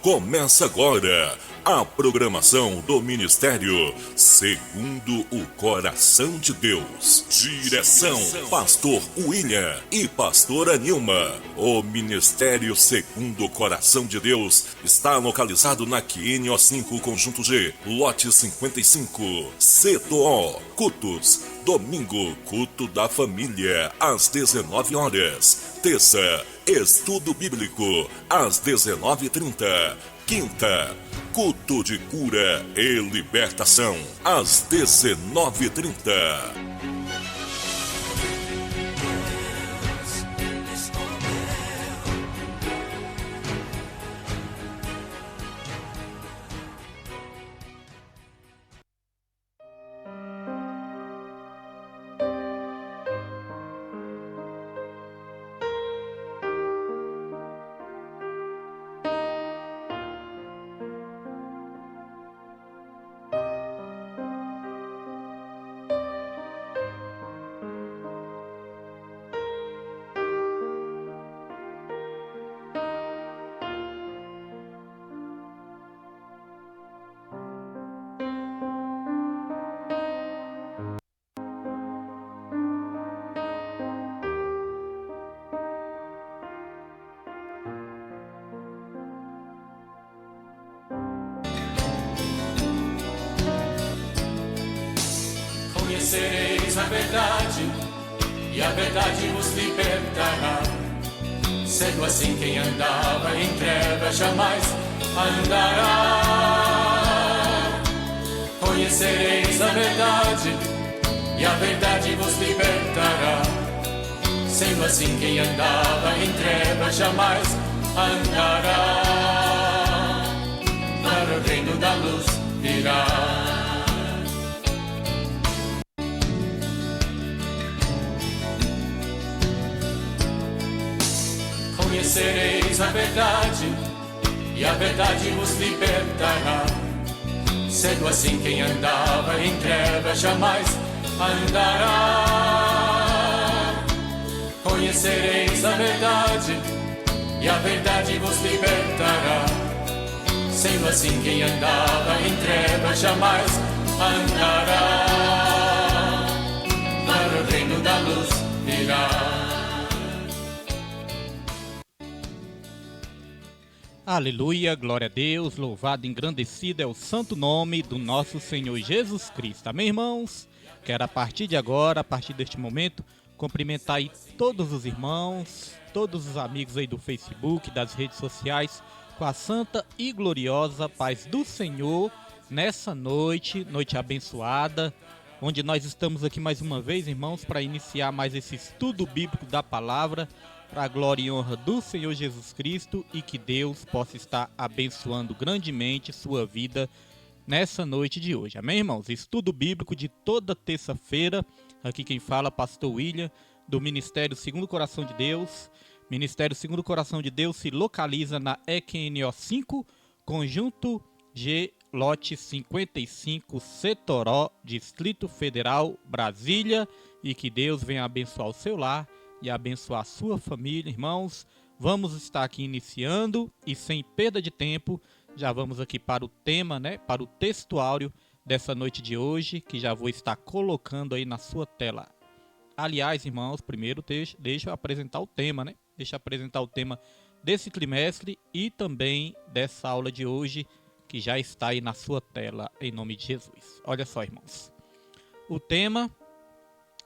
Começa agora a programação do Ministério Segundo o Coração de Deus. Direção, Pastor William e Pastora Nilma. O Ministério Segundo o Coração de Deus está localizado na QNO 5, Conjunto G, lote 55, Setor O, Cultos. Domingo, culto da família, às 19 horas. Terça, estudo bíblico, às 19h30. Quinta, culto de cura e libertação, às 19h30. Conhecereis a verdade, e a verdade vos libertará. Sendo assim, quem andava em trevas jamais andará. Conhecereis a verdade, e a verdade vos libertará. Sendo assim, quem andava em trevas jamais andará. Para o reino da luz virá. Conhecereis a verdade, e a verdade vos libertará. Sendo assim, quem andava em trevas jamais andará. Conhecereis a verdade, e a verdade vos libertará. Sendo assim, quem andava em trevas jamais andará. Para o reino da luz virá. Aleluia, glória a Deus, louvado e engrandecido é o santo nome do nosso Senhor Jesus Cristo. Amém, irmãos? Quero a partir de agora, a partir deste momento, cumprimentar aí todos os irmãos, todos os amigos aí do Facebook, das redes sociais, com a santa e gloriosa paz do Senhor, nessa noite abençoada, onde nós estamos aqui mais uma vez, irmãos, para iniciar mais esse estudo bíblico da palavra, para a glória e honra do Senhor Jesus Cristo, e que Deus possa estar abençoando grandemente sua vida nessa noite de hoje. Amém, irmãos? Estudo bíblico de toda terça-feira. Aqui quem fala, Pastor William, do Ministério Segundo o Coração de Deus. Ministério Segundo o Coração de Deus se localiza na EQNO 5, Conjunto G, lote 55, Setor O, Distrito Federal, Brasília. E que Deus venha abençoar o seu lar e abençoar a sua família, irmãos. Vamos estar aqui iniciando e sem perda de tempo, já vamos aqui para o tema, para o textuário dessa noite de hoje, que já vou estar colocando aí na sua tela. Aliás, irmãos, primeiro deixa eu apresentar o tema, Deixa eu apresentar o tema desse trimestre e também dessa aula de hoje, que já está aí na sua tela, em nome de Jesus. Olha só, irmãos. O tema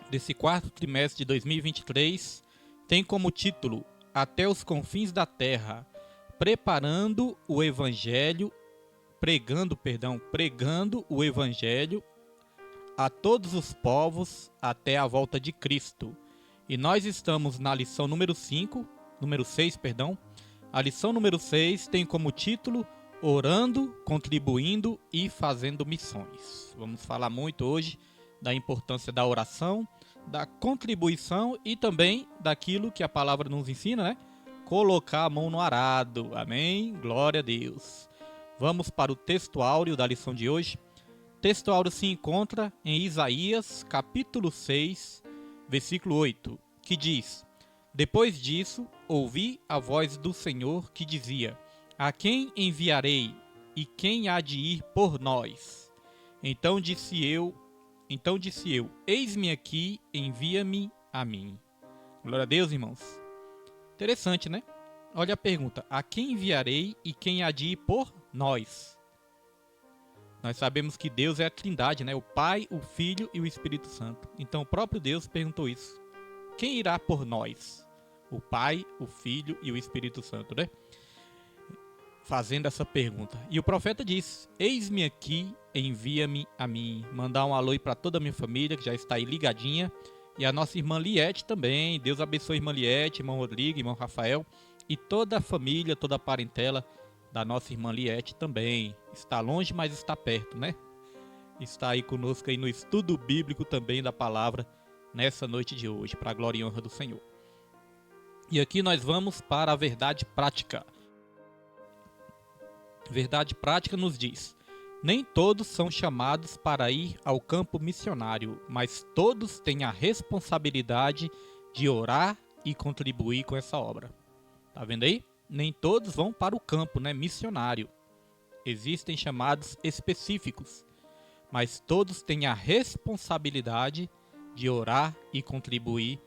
desse quarto trimestre de 2023 tem como título Até os confins da terra, pregando o evangelho a todos os povos até a volta de Cristo. E nós estamos na lição número 6. A lição número 6 tem como título Orando, Contribuindo e Fazendo Missões. Vamos falar muito hoje da importância da oração, da contribuição e também daquilo que a palavra nos ensina, Colocar a mão no arado. Amém? Glória a Deus. Vamos para o textuário da lição de hoje. O textuário se encontra em Isaías, capítulo 6, versículo 8, que diz: Depois disso, ouvi a voz do Senhor que dizia: a quem enviarei e quem há de ir por nós? Então disse eu, eis-me aqui, envia-me a mim. Glória a Deus, irmãos. Interessante, né? Olha a pergunta, a quem enviarei e quem há de ir por nós? Nós sabemos que Deus é a Trindade, né? O Pai, o Filho e o Espírito Santo. Então o próprio Deus perguntou isso. Quem irá por nós? O Pai, o Filho e o Espírito Santo, né? Fazendo essa pergunta. E o profeta diz, eis-me aqui, envia-me a mim. Mandar um alô para toda a minha família, que já está aí ligadinha. E a nossa irmã Liette também. Deus abençoe a irmã Liette, irmão Rodrigo, irmão Rafael. E toda a família, toda a parentela da nossa irmã Liette também. Está longe, mas está perto, né? Está aí conosco aí no estudo bíblico também da palavra nessa noite de hoje, para a glória e honra do Senhor. E aqui nós vamos para a verdade prática. Verdade prática nos diz, nem todos são chamados para ir ao campo missionário, mas todos têm a responsabilidade de orar e contribuir com essa obra. Tá vendo aí? Nem todos vão para o campo, né, missionário. Existem chamados específicos, mas todos têm a responsabilidade de orar e contribuir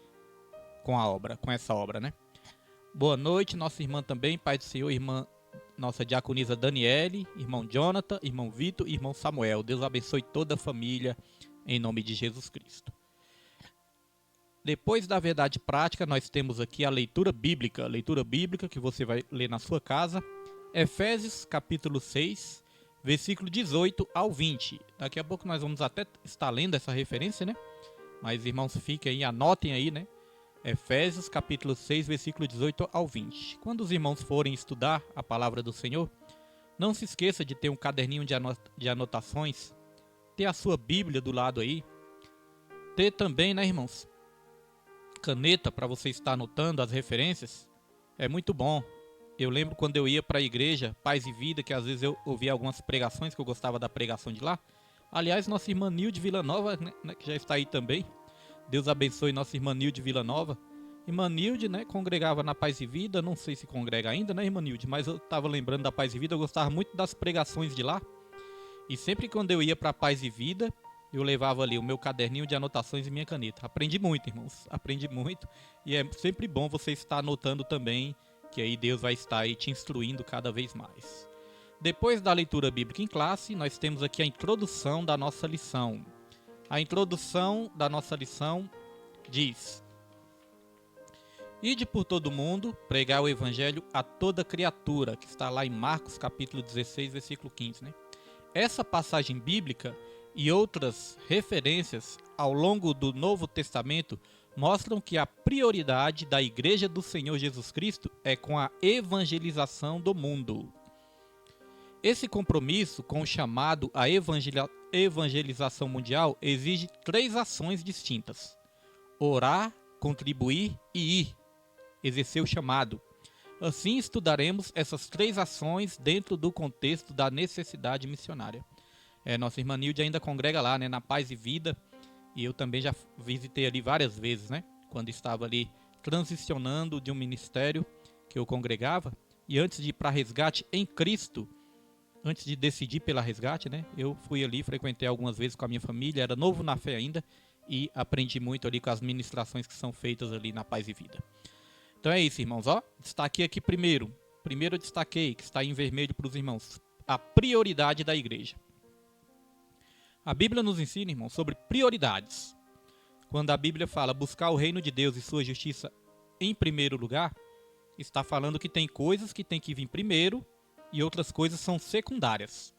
com a obra, com essa obra, né? Boa noite, nossa irmã também, Pai do Senhor, irmã nossa diaconisa Daniele, irmão Jonathan, irmão Vitor, irmão Samuel. Deus abençoe toda a família em nome de Jesus Cristo. Depois da verdade prática, nós temos aqui a leitura bíblica que você vai ler na sua casa. Efésios capítulo 6, versículo 18 ao 20. Daqui a pouco nós vamos até estar lendo essa referência, né? Mas irmãos, fiquem aí, anotem aí, né? Efésios capítulo 6, versículo 18 ao 20. Quando os irmãos forem estudar a palavra do Senhor, não se esqueça de ter um caderninho de anotações, ter a sua Bíblia do lado aí, ter também, né, irmãos, caneta para você estar anotando as referências. É muito bom. Eu lembro quando eu ia para a igreja Paz e Vida, que às vezes eu ouvia algumas pregações, que eu gostava da pregação de lá. Aliás, nossa irmã Nilde Villanova, né, que já está aí também. Deus abençoe nossa irmã Nilde Villanova. Irmã Nilde, né, congregava na Paz e Vida, não sei se congrega ainda, né, irmã Nilde, mas eu estava lembrando da Paz e Vida, eu gostava muito das pregações de lá. E sempre quando eu ia para Paz e Vida, eu levava ali o meu caderninho de anotações e minha caneta. Aprendi muito, irmãos, aprendi muito. E é sempre bom você estar anotando também, que aí Deus vai estar aí te instruindo cada vez mais. Depois da leitura bíblica em classe, nós temos aqui a introdução da nossa lição. A introdução da nossa lição diz: ide por todo mundo, pregar o evangelho a toda criatura, que está lá em Marcos capítulo 16, versículo 15, né? Essa passagem bíblica e outras referências ao longo do Novo Testamento mostram que a prioridade da Igreja do Senhor Jesus Cristo é com a evangelização do mundo. Esse compromisso com o chamado à evangelização mundial exige 3 ações distintas: orar, contribuir e ir, exercer o chamado. Assim estudaremos essas 3 ações dentro do contexto da necessidade missionária. Nossa irmã Nilde ainda congrega lá, né, na Paz e Vida, e eu também já visitei ali várias vezes, né, quando estava ali transicionando de um ministério que eu congregava, e antes de ir para Resgate em Cristo, antes de decidir pela Resgate, né, eu fui ali, frequentei algumas vezes com a minha família, era novo na fé ainda, e aprendi muito ali com as ministrações que são feitas ali na Paz e Vida. Então é isso, irmãos, ó, destaquei aqui primeiro eu destaquei, que está em vermelho para os irmãos, a prioridade da igreja. A Bíblia nos ensina, irmãos, sobre prioridades. Quando a Bíblia fala buscar o reino de Deus e sua justiça em primeiro lugar, está falando que tem coisas que tem que vir primeiro e outras coisas são secundárias.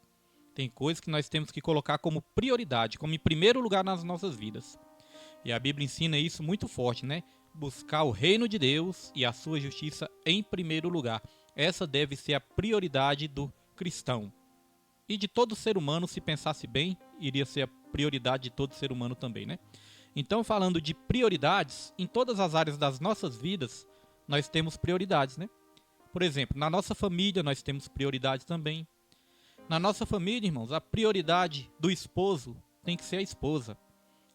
Tem coisas que nós temos que colocar como prioridade, como em primeiro lugar nas nossas vidas. E a Bíblia ensina isso muito forte, né? Buscar o reino de Deus e a sua justiça em primeiro lugar. Essa deve ser a prioridade do cristão. E de todo ser humano, se pensasse bem, iria ser a prioridade de todo ser humano também, né? Então, falando de prioridades, em todas as áreas das nossas vidas, nós temos prioridades, né? Por exemplo, na nossa família, nós temos prioridades também. Na nossa família, irmãos, a prioridade do esposo tem que ser a esposa.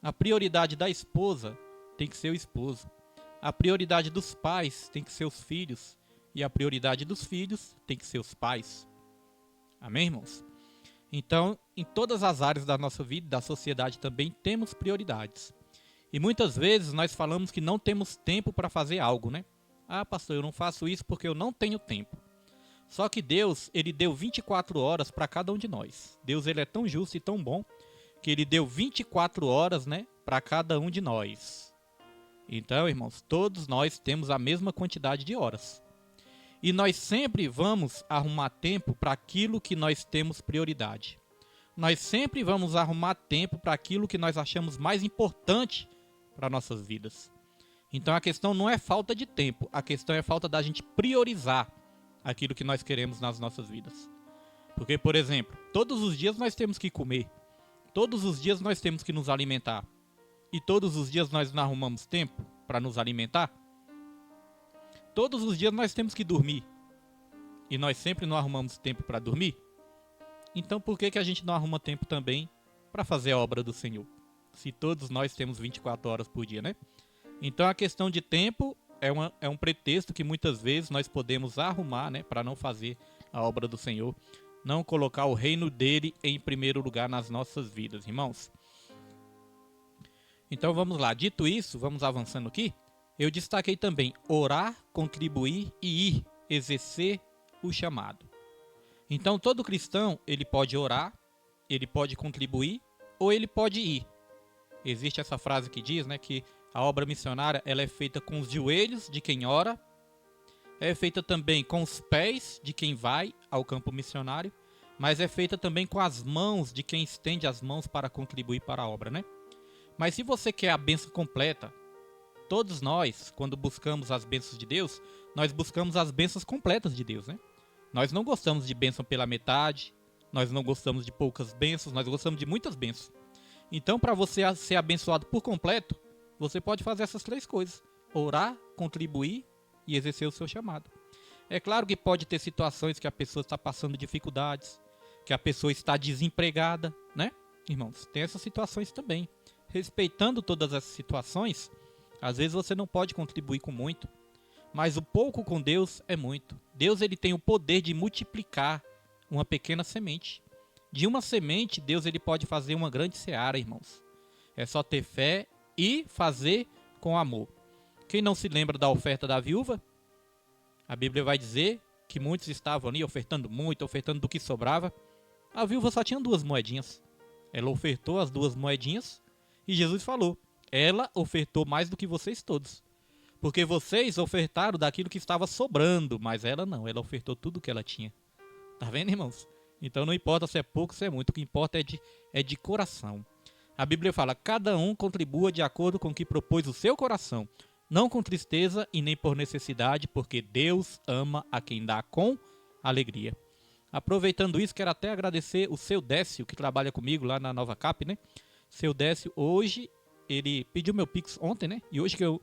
A prioridade da esposa tem que ser o esposo. A prioridade dos pais tem que ser os filhos. E a prioridade dos filhos tem que ser os pais. Amém, irmãos? Então, em todas as áreas da nossa vida, da sociedade também, temos prioridades. E muitas vezes nós falamos que não temos tempo para fazer algo, né? Ah, pastor, eu não faço isso porque eu não tenho tempo. Só que Deus, ele deu 24 horas para cada um de nós. Deus, ele é tão justo e tão bom que ele deu 24 horas, né, para cada um de nós. Então, irmãos, todos nós temos a mesma quantidade de horas. E nós sempre vamos arrumar tempo para aquilo que nós temos prioridade. Nós sempre vamos arrumar tempo para aquilo que nós achamos mais importante para nossas vidas. Então a questão não é falta de tempo, a questão é falta da gente priorizar aquilo que nós queremos nas nossas vidas. Porque, por exemplo, todos os dias nós temos que comer, todos os dias nós temos que nos alimentar, e todos os dias nós não arrumamos tempo para nos alimentar. Todos os dias nós temos que dormir, e nós sempre não arrumamos tempo para dormir. Então por que a gente não arruma tempo também para fazer a obra do Senhor? Se todos nós temos 24 horas por dia, né? Então a questão de tempo é um pretexto que muitas vezes nós podemos arrumar, né, para não fazer a obra do Senhor, não colocar o reino dele em primeiro lugar nas nossas vidas, irmãos. Então vamos lá, dito isso, vamos avançando aqui. Eu destaquei também orar, contribuir e ir, exercer o chamado. Então todo cristão, ele pode orar, ele pode contribuir ou ele pode ir. Existe essa frase que diz, né, que a obra missionária ela é feita com os joelhos de quem ora, é feita também com os pés de quem vai ao campo missionário, mas é feita também com as mãos de quem estende as mãos para contribuir para a obra, né? Mas se você quer a bênção completa, todos nós, quando buscamos as bênçãos de Deus, nós buscamos as bênçãos completas de Deus, né? Nós não gostamos de bênção pela metade, nós não gostamos de poucas bênçãos, nós gostamos de muitas bênçãos. Então, para você ser abençoado por completo, você pode fazer essas três coisas: orar, contribuir e exercer o seu chamado. É claro que pode ter situações que a pessoa está passando dificuldades, que a pessoa está desempregada, né? Irmãos, tem essas situações também. Respeitando todas essas situações, às vezes você não pode contribuir com muito, mas o pouco com Deus é muito. Deus, ele tem o poder de multiplicar uma pequena semente. De uma semente, Deus, ele pode fazer uma grande seara, irmãos. É só ter fé e fazer com amor. Quem não se lembra da oferta da viúva? A Bíblia vai dizer que muitos estavam ali ofertando muito, ofertando do que sobrava. A viúva só tinha 2 moedinhas. Ela ofertou as 2 moedinhas e Jesus falou: ela ofertou mais do que vocês todos. Porque vocês ofertaram daquilo que estava sobrando, mas ela não, ela ofertou tudo o que ela tinha. Tá vendo, irmãos? Então não importa se é pouco, se é muito, o que importa é de coração. A Bíblia fala: cada um contribua de acordo com o que propôs o seu coração, não com tristeza e nem por necessidade, porque Deus ama a quem dá com alegria. Aproveitando isso, quero até agradecer o seu Décio, que trabalha comigo lá na Nova Cap, né? Seu Décio, hoje, ele pediu meu Pix ontem, né? E hoje que eu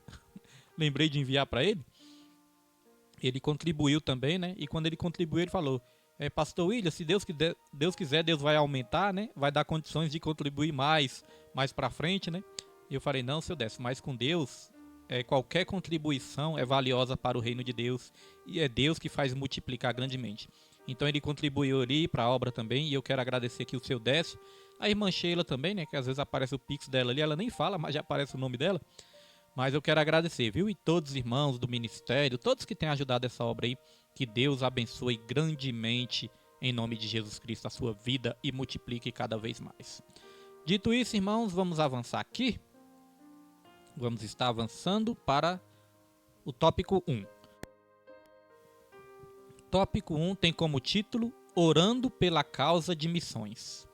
lembrei de enviar para ele, ele contribuiu também, né? E quando ele contribuiu, ele falou: Pastor William, se Deus quiser, Deus vai aumentar, né? Vai dar condições de contribuir mais para frente, né? E eu falei: não, seu Décio, mas com Deus, qualquer contribuição é valiosa para o reino de Deus, e é Deus que faz multiplicar grandemente. Então ele contribuiu ali para a obra também, e eu quero agradecer aqui o seu Décio, a irmã Sheila também, né? Que às vezes aparece o Pix dela ali, ela nem fala, mas já aparece o nome dela. Mas eu quero agradecer, viu? E todos os irmãos do ministério, todos que têm ajudado essa obra aí, que Deus abençoe grandemente, em nome de Jesus Cristo, a sua vida e multiplique cada vez mais. Dito isso, irmãos, vamos avançar aqui. Vamos estar avançando para o tópico 1. Tópico 1 tem como título: Orando pela causa de missões.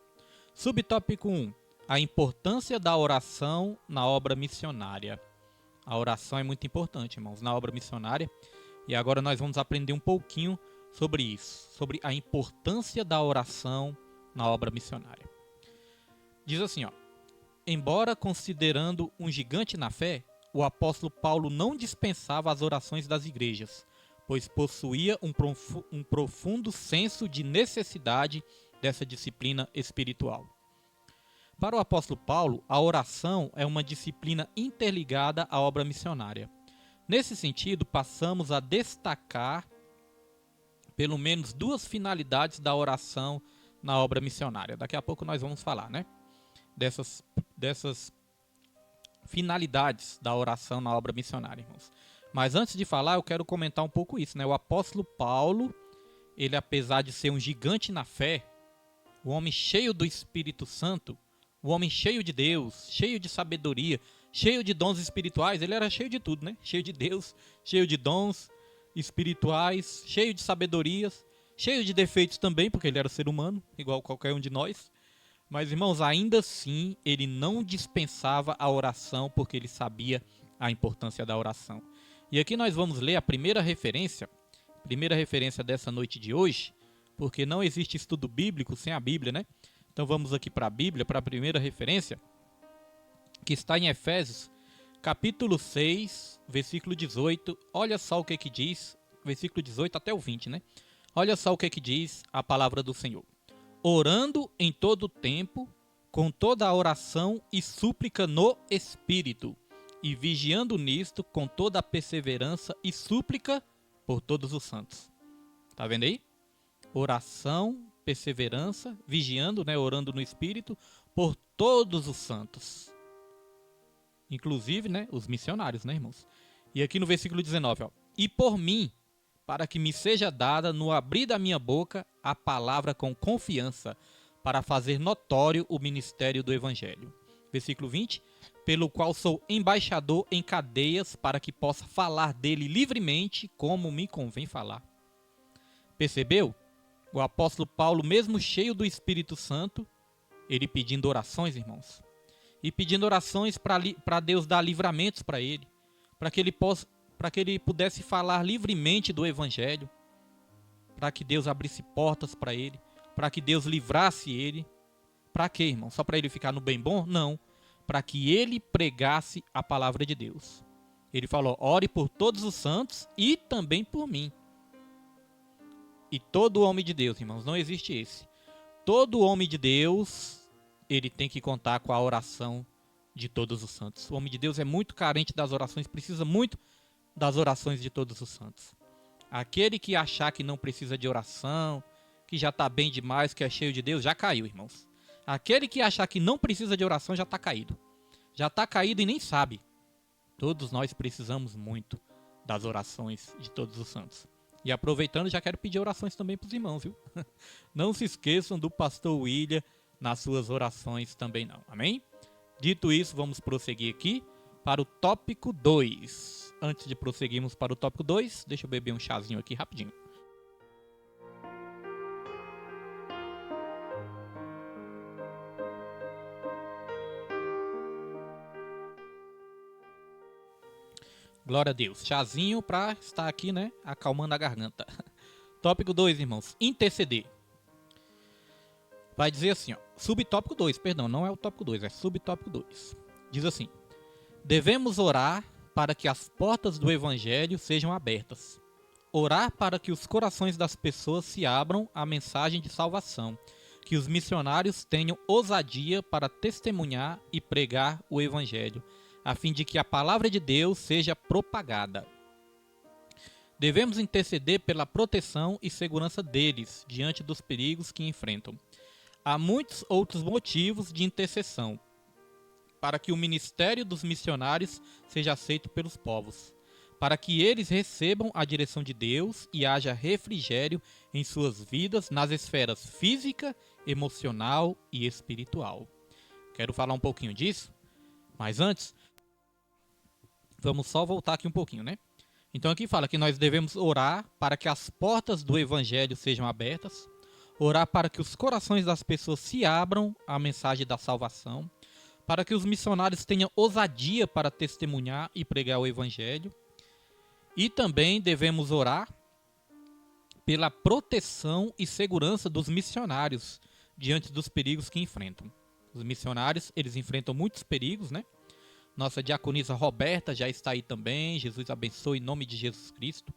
Subtópico 1: a importância da oração na obra missionária. A oração é muito importante, irmãos, na obra missionária. E agora nós vamos aprender um pouquinho sobre isso, sobre a importância da oração na obra missionária. Diz assim, ó: embora considerando um gigante na fé, o apóstolo Paulo não dispensava as orações das igrejas, pois possuía um profundo senso de necessidade dessa disciplina espiritual. Para o apóstolo Paulo, a oração é uma disciplina interligada à obra missionária. Nesse sentido, passamos a destacar pelo menos duas finalidades da oração na obra missionária. Daqui a pouco nós vamos falar, né? Dessas finalidades da oração na obra missionária, irmãos. Mas antes de falar, eu quero comentar um pouco isso, né? O apóstolo Paulo, ele apesar de ser um gigante na fé, o homem cheio do Espírito Santo, o homem cheio de Deus, cheio de sabedoria, cheio de dons espirituais, ele era cheio de tudo, né? Cheio de Deus, cheio de dons espirituais, cheio de sabedorias, cheio de defeitos também, porque ele era ser humano, igual qualquer um de nós. Mas, irmãos, ainda assim, ele não dispensava a oração, porque ele sabia a importância da oração. E aqui nós vamos ler a primeira referência dessa noite de hoje, porque não existe estudo bíblico sem a Bíblia, né? Então vamos aqui para a Bíblia, para a primeira referência, que está em Efésios, capítulo 6, versículo 18. Olha só o que diz, versículo 18 até o 20, né? Olha só o que diz a palavra do Senhor. Orando em todo o tempo, com toda a oração e súplica no Espírito, e vigiando nisto com toda a perseverança e súplica por todos os santos. Tá vendo aí? Oração, perseverança, vigiando, né, orando no Espírito, por todos os santos. Inclusive, né, os missionários, né, irmãos? E aqui no versículo 19, ó, e por mim, para que me seja dada no abrir da minha boca a palavra com confiança, para fazer notório o ministério do Evangelho. Versículo 20, pelo qual sou embaixador em cadeias, para que possa falar dele livremente, como me convém falar. Percebeu? O apóstolo Paulo, mesmo cheio do Espírito Santo, ele pedindo orações, irmãos, e pedindo orações para Deus dar livramentos para ele, para que ele pudesse falar livremente do Evangelho, para que Deus abrisse portas para ele, para que Deus livrasse ele. Para quê, irmão? Só para ele ficar no bem bom? Não. Para que ele pregasse a palavra de Deus. Ele falou, ore por todos os santos e também por mim. E todo homem de Deus, irmãos, não existe esse. Todo homem de Deus, ele tem que contar com a oração de todos os santos. O homem de Deus é muito carente das orações, precisa muito das orações de todos os santos. Aquele que achar que não precisa de oração, que já está bem demais, que é cheio de Deus, já caiu, irmãos. Aquele que achar que não precisa de oração já está caído. Já está caído e nem sabe. Todos nós precisamos muito das orações de todos os santos. E aproveitando, já quero pedir orações também para os irmãos, viu? Não se esqueçam do pastor William nas suas orações também não. Amém? Dito isso, vamos prosseguir aqui para o tópico 2. Antes de prosseguirmos para o tópico 2, deixa eu beber um chazinho aqui rapidinho. Glória a Deus. Chazinho para estar aqui, né, acalmando a garganta. Tópico 2, irmãos. Interceder. Vai dizer assim, ó. Subtópico 2, perdão, não é o tópico 2, é subtópico 2. Diz assim: devemos orar para que as portas do Evangelho sejam abertas. Orar para que os corações das pessoas se abram à mensagem de salvação. Que os missionários tenham ousadia para testemunhar e pregar o Evangelho, a fim de que a palavra de Deus seja propagada. Devemos interceder pela proteção e segurança deles diante dos perigos que enfrentam. Há muitos outros motivos de intercessão para que o ministério dos missionários seja aceito pelos povos, para que eles recebam a direção de Deus e haja refrigério em suas vidas nas esferas física, emocional e espiritual. Quero falar um pouquinho disso, mas antes, vamos só voltar aqui um pouquinho, né? Então aqui fala que nós devemos orar para que as portas do Evangelho sejam abertas, orar para que os corações das pessoas se abram à mensagem da salvação, para que os missionários tenham ousadia para testemunhar e pregar o Evangelho. E também devemos orar pela proteção e segurança dos missionários diante dos perigos que enfrentam. Os missionários, eles enfrentam muitos perigos, né? Nossa diaconisa Roberta já está aí também. Jesus abençoe em nome de Jesus Cristo.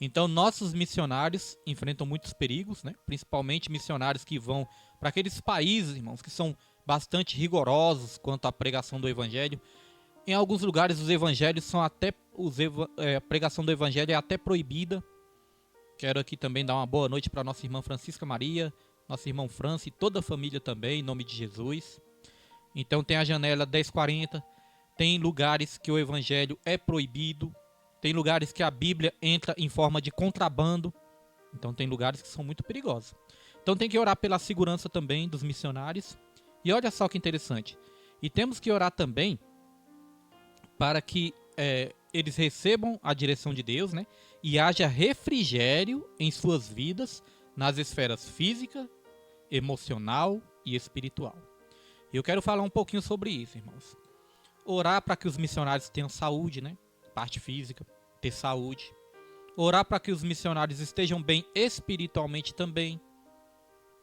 Então, nossos missionários enfrentam muitos perigos, né? Principalmente missionários que vão para aqueles países, irmãos, que são bastante rigorosos quanto à pregação do Evangelho. Em alguns lugares os evangelhos são até a pregação do Evangelho é até proibida. Quero aqui também dar uma boa noite para nossa irmã Francisca Maria, nosso irmão França e toda a família também, em nome de Jesus. Então tem a janela 1040, tem lugares que o evangelho é proibido, tem lugares que a Bíblia entra em forma de contrabando, então tem lugares que são muito perigosos. Então tem que orar pela segurança também dos missionários. E olha só que interessante, e temos que orar também para que eles recebam a direção de Deus, né? E haja refrigério em suas vidas nas esferas física, emocional e espiritual. Eu quero falar um pouquinho sobre isso, irmãos. Orar para que os missionários tenham saúde, né? Parte física, ter saúde. Orar para que os missionários estejam bem espiritualmente também.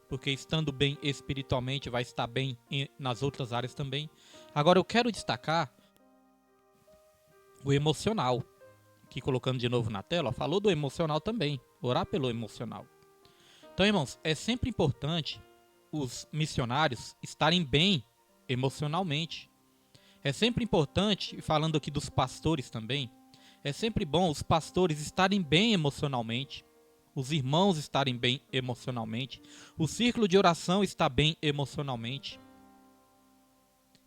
Porque estando bem espiritualmente vai estar bem nas outras áreas também. Agora eu quero destacar o emocional. Aqui colocando de novo na tela, falou do emocional também. Orar pelo emocional. Então, irmãos, é sempre importante os missionários estarem bem emocionalmente. É sempre importante, falando aqui dos pastores também, é sempre bom os pastores estarem bem emocionalmente, os irmãos estarem bem emocionalmente, o círculo de oração está bem emocionalmente.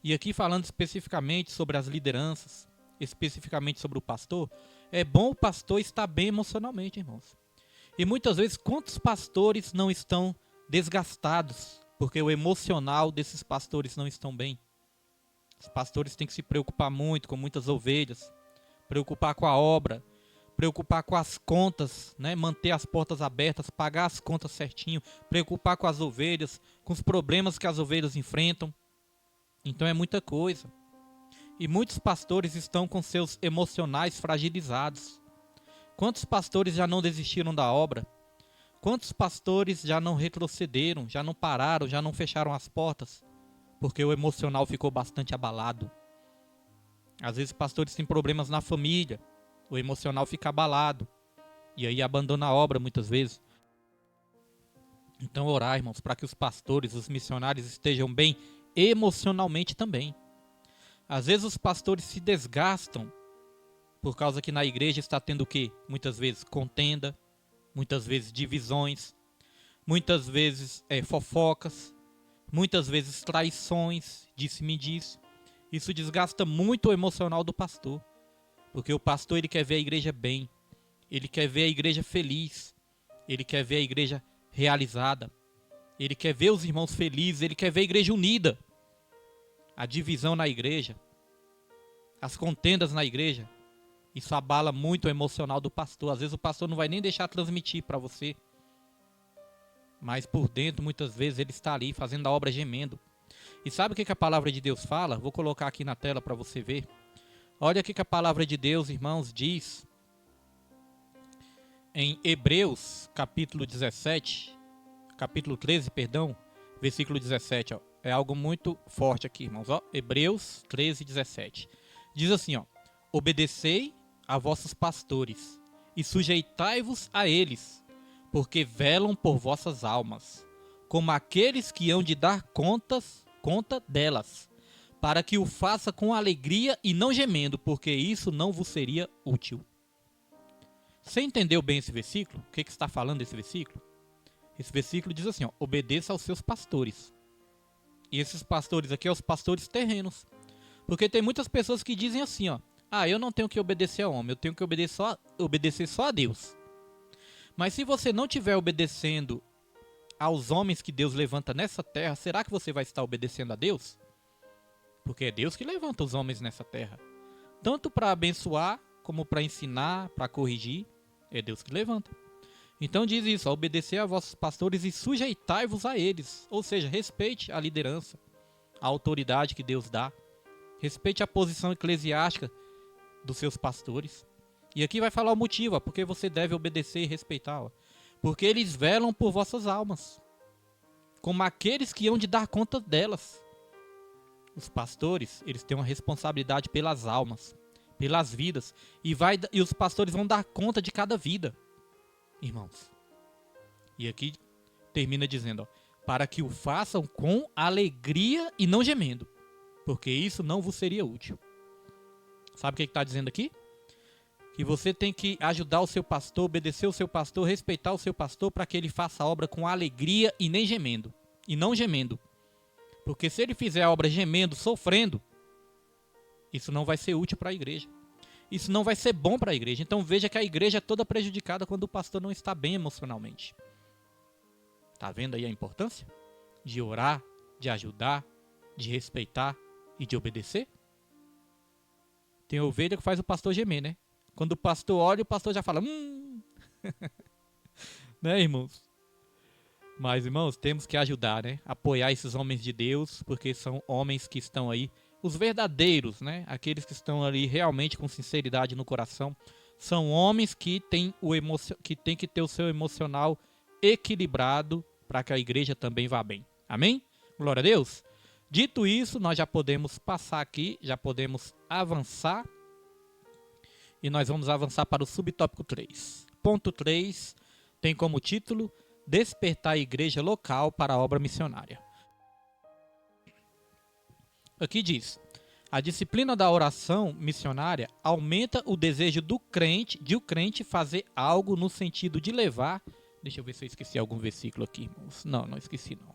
E aqui falando especificamente sobre as lideranças, especificamente sobre o pastor, é bom o pastor estar bem emocionalmente, irmãos. E muitas vezes, quantos pastores não estão desgastados, porque o emocional desses pastores não estão bem? Os pastores têm que se preocupar muito com muitas ovelhas, preocupar com a obra, preocupar com as contas, né? Manter as portas abertas, pagar as contas certinho, preocupar com as ovelhas, com os problemas que as ovelhas enfrentam. Então é muita coisa. E muitos pastores estão com seus emocionais fragilizados. Quantos pastores já não desistiram da obra? Quantos pastores já não retrocederam, já não pararam, já não fecharam as portas? Porque o emocional ficou bastante abalado. Às vezes pastores têm problemas na família, o emocional fica abalado. E aí abandona a obra muitas vezes. Então orar, irmãos, para que os pastores, os missionários estejam bem emocionalmente também. Às vezes os pastores se desgastam por causa que na igreja está tendo o quê? Muitas vezes contenda, muitas vezes divisões, muitas vezes fofocas, muitas vezes traições, disse-me-disse. Isso desgasta muito o emocional do pastor, porque o pastor ele quer ver a igreja bem, ele quer ver a igreja feliz, ele quer ver a igreja realizada, ele quer ver os irmãos felizes, ele quer ver a igreja unida. A divisão na igreja, as contendas na igreja, isso abala muito o emocional do pastor. Às vezes o pastor não vai nem deixar transmitir para você, mas por dentro muitas vezes ele está ali fazendo a obra gemendo. E sabe o que a palavra de Deus fala? Vou colocar aqui na tela para você ver. Olha o que a palavra de Deus, irmãos, diz em Hebreus capítulo 13, versículo 17, ó. É algo muito forte aqui, irmãos. Ó, Hebreus 13, 17. Diz assim, ó: obedecei a vossos pastores e sujeitai-vos a eles, porque velam por vossas almas, como aqueles que hão de dar conta delas, para que o faça com alegria e não gemendo, porque isso não vos seria útil. Você entendeu bem esse versículo? O que está falando esse versículo? Esse versículo diz assim, ó: obedeça aos seus pastores. E esses pastores aqui são os pastores terrenos. Porque tem muitas pessoas que dizem assim, ó: ah, eu não tenho que obedecer ao homem, eu tenho que obedecer só a Deus. Mas se você não estiver obedecendo aos homens que Deus levanta nessa terra, será que você vai estar obedecendo a Deus? Porque é Deus que levanta os homens nessa terra. Tanto para abençoar, como para ensinar, para corrigir, é Deus que levanta. Então diz isso, ó: obedecer a vossos pastores e sujeitai-vos a eles. Ou seja, respeite a liderança, a autoridade que Deus dá. Respeite a posição eclesiástica dos seus pastores. E aqui vai falar o motivo, ó, porque você deve obedecer e respeitar. Ó. Porque eles velam por vossas almas, como aqueles que hão de dar conta delas. Os pastores, eles têm uma responsabilidade pelas almas, pelas vidas. E os pastores vão dar conta de cada vida, irmãos. E aqui termina dizendo, ó: para que o façam com alegria e não gemendo, porque isso não vos seria útil. Sabe o que está dizendo aqui? que você tem que ajudar o seu pastor, obedecer o seu pastor, respeitar o seu pastor para que ele faça a obra com alegria e nem gemendo. E não gemendo. Porque se ele fizer a obra gemendo, sofrendo, isso não vai ser útil para a igreja. Isso não vai ser bom para a igreja. Então veja que a igreja é toda prejudicada quando o pastor não está bem emocionalmente. Tá vendo aí a importância de orar, de ajudar, de respeitar e de obedecer? Tem ovelha que faz o pastor gemer, né? Quando o pastor olha, o pastor já fala, né, irmãos? Mas, irmãos, temos que ajudar, né? Apoiar esses homens de Deus, porque são homens que estão aí, os verdadeiros, né? Aqueles que estão ali realmente com sinceridade no coração. São homens que têm que ter o seu emocional equilibrado para que a igreja também vá bem. Amém? Glória a Deus. Dito isso, nós já podemos passar aqui, já podemos avançar. E nós vamos avançar para o subtópico 3. Ponto 3 tem como título Despertar a igreja local para a obra missionária. Aqui diz: a disciplina da oração missionária aumenta o desejo de o crente fazer algo no sentido de levar. Deixa eu ver se eu esqueci algum versículo aqui, irmãos. Não esqueci não.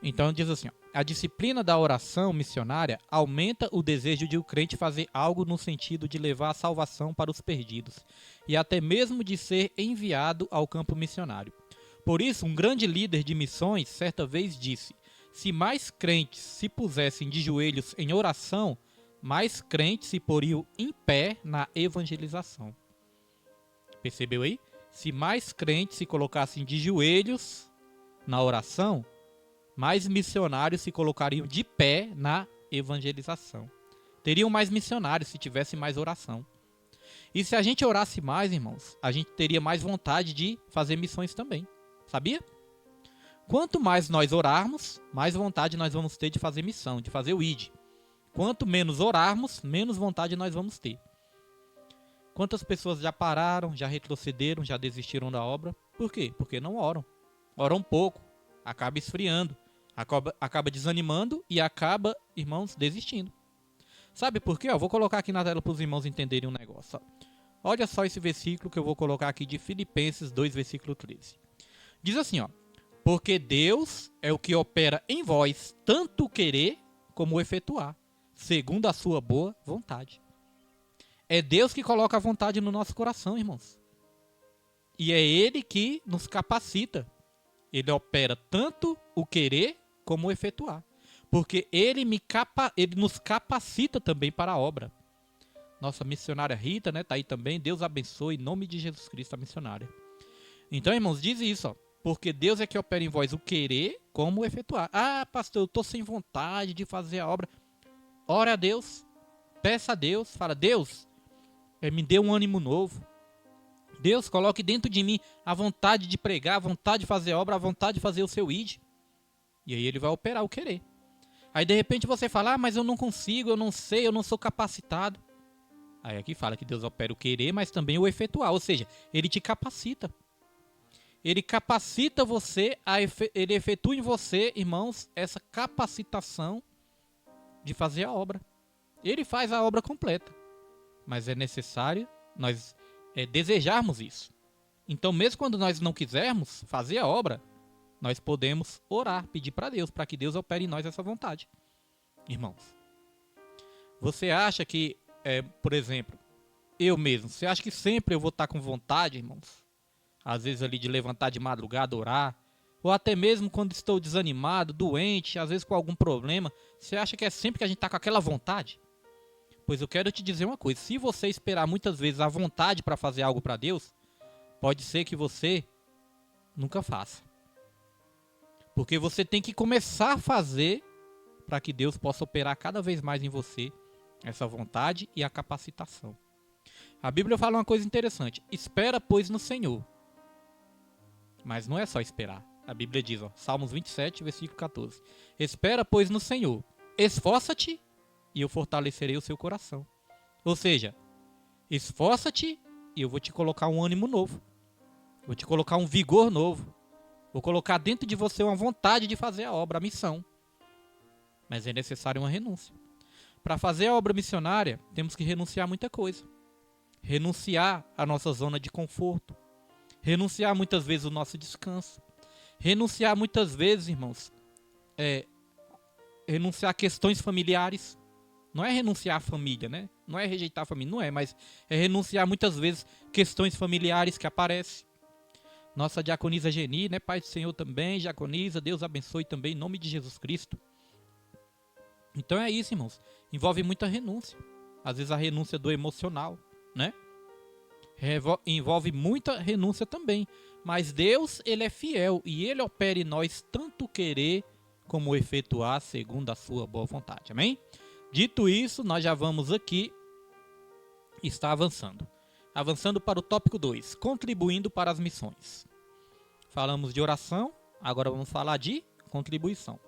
Então diz assim, ó, a disciplina da oração missionária aumenta o desejo de o crente fazer algo no sentido de levar a salvação para os perdidos e até mesmo de ser enviado ao campo missionário. Por isso, um grande líder de missões certa vez disse: se mais crentes se pusessem de joelhos em oração, mais crentes se poriam em pé na evangelização. Percebeu aí? Se mais crentes se colocassem de joelhos na oração, mais missionários se colocariam de pé na evangelização. Teriam mais missionários se tivesse mais oração. E se a gente orasse mais, irmãos, a gente teria mais vontade de fazer missões também. Sabia? Quanto mais nós orarmos, mais vontade nós vamos ter de fazer missão, de fazer o ID. Quanto menos orarmos, menos vontade nós vamos ter. Quantas pessoas já pararam, já retrocederam, já desistiram da obra? Por quê? Porque não oram. Oram pouco, acaba esfriando, acaba desanimando e acaba, irmãos, desistindo. Sabe por quê? Eu vou colocar aqui na tela para os irmãos entenderem um negócio. Olha só esse versículo que eu vou colocar aqui de Filipenses 2, versículo 13. Diz assim, ó: porque Deus é o que opera em vós tanto o querer como o efetuar, segundo a sua boa vontade. É Deus que coloca a vontade no nosso coração, irmãos. E é Ele que nos capacita. Ele opera tanto o querer como o efetuar. Porque Ele nos capacita também para a obra. Nossa missionária Rita, né, tá aí também. Deus abençoe em nome de Jesus Cristo a missionária. Então, irmãos, diz isso, ó. Porque Deus é que opera em vós o querer como o efetuar. Ah, pastor, eu estou sem vontade de fazer a obra. Ora a Deus. Peça a Deus. Fala: Deus, me dê um ânimo novo. Deus, coloque dentro de mim a vontade de pregar, a vontade de fazer obra, a vontade de fazer o seu ID. E aí Ele vai operar o querer. Aí de repente você fala: ah, mas eu não consigo, eu não sei, eu não sou capacitado. Aí aqui fala que Deus opera o querer, mas também o efetuar. Ou seja, Ele te capacita. Ele capacita você, Ele efetua em você, irmãos, essa capacitação de fazer a obra. Ele faz a obra completa. Mas é necessário nós desejarmos isso. Então, mesmo quando nós não quisermos fazer a obra, nós podemos orar, pedir para Deus, para que Deus opere em nós essa vontade. Irmãos, você acha que, por exemplo, eu mesmo, você acha que sempre eu vou estar com vontade, irmãos? Às vezes ali de levantar de madrugada, orar, ou até mesmo quando estou desanimado, doente, às vezes com algum problema, você acha que é sempre que a gente está com aquela vontade? Pois eu quero te dizer uma coisa: se você esperar muitas vezes a vontade para fazer algo para Deus, pode ser que você nunca faça. Porque você tem que começar a fazer para que Deus possa operar cada vez mais em você essa vontade e a capacitação. A Bíblia fala uma coisa interessante: espera, pois, no Senhor. Mas não é só esperar. A Bíblia diz, ó, Salmos 27, versículo 14. Espera, pois, no Senhor. Esforça-te e eu fortalecerei o seu coração. Ou seja, esforça-te e eu vou te colocar um ânimo novo. Vou te colocar um vigor novo. Vou colocar dentro de você uma vontade de fazer a obra, a missão. Mas é necessário uma renúncia. Para fazer a obra missionária, temos que renunciar a muita coisa. renunciar à nossa zona de conforto, renunciar muitas vezes o nosso descanso, renunciar muitas vezes, irmãos, renunciar a questões familiares. Não é renunciar à família, né? Não é rejeitar a família, não é, mas é renunciar muitas vezes questões familiares que aparecem. Nossa diaconisa Geni, né? Pai do Senhor também, diaconisa, Deus abençoe também, em nome de Jesus Cristo. Então é isso, irmãos. Envolve muita renúncia. Às vezes a renúncia do emocional, né? Envolve muita renúncia também. Mas Deus, Ele é fiel e Ele opera em nós tanto querer como efetuar segundo a sua boa vontade. Amém? Dito isso, nós já vamos aqui estar avançando. Avançando para o tópico 2, contribuindo para as missões. Falamos de oração, agora vamos falar de contribuição.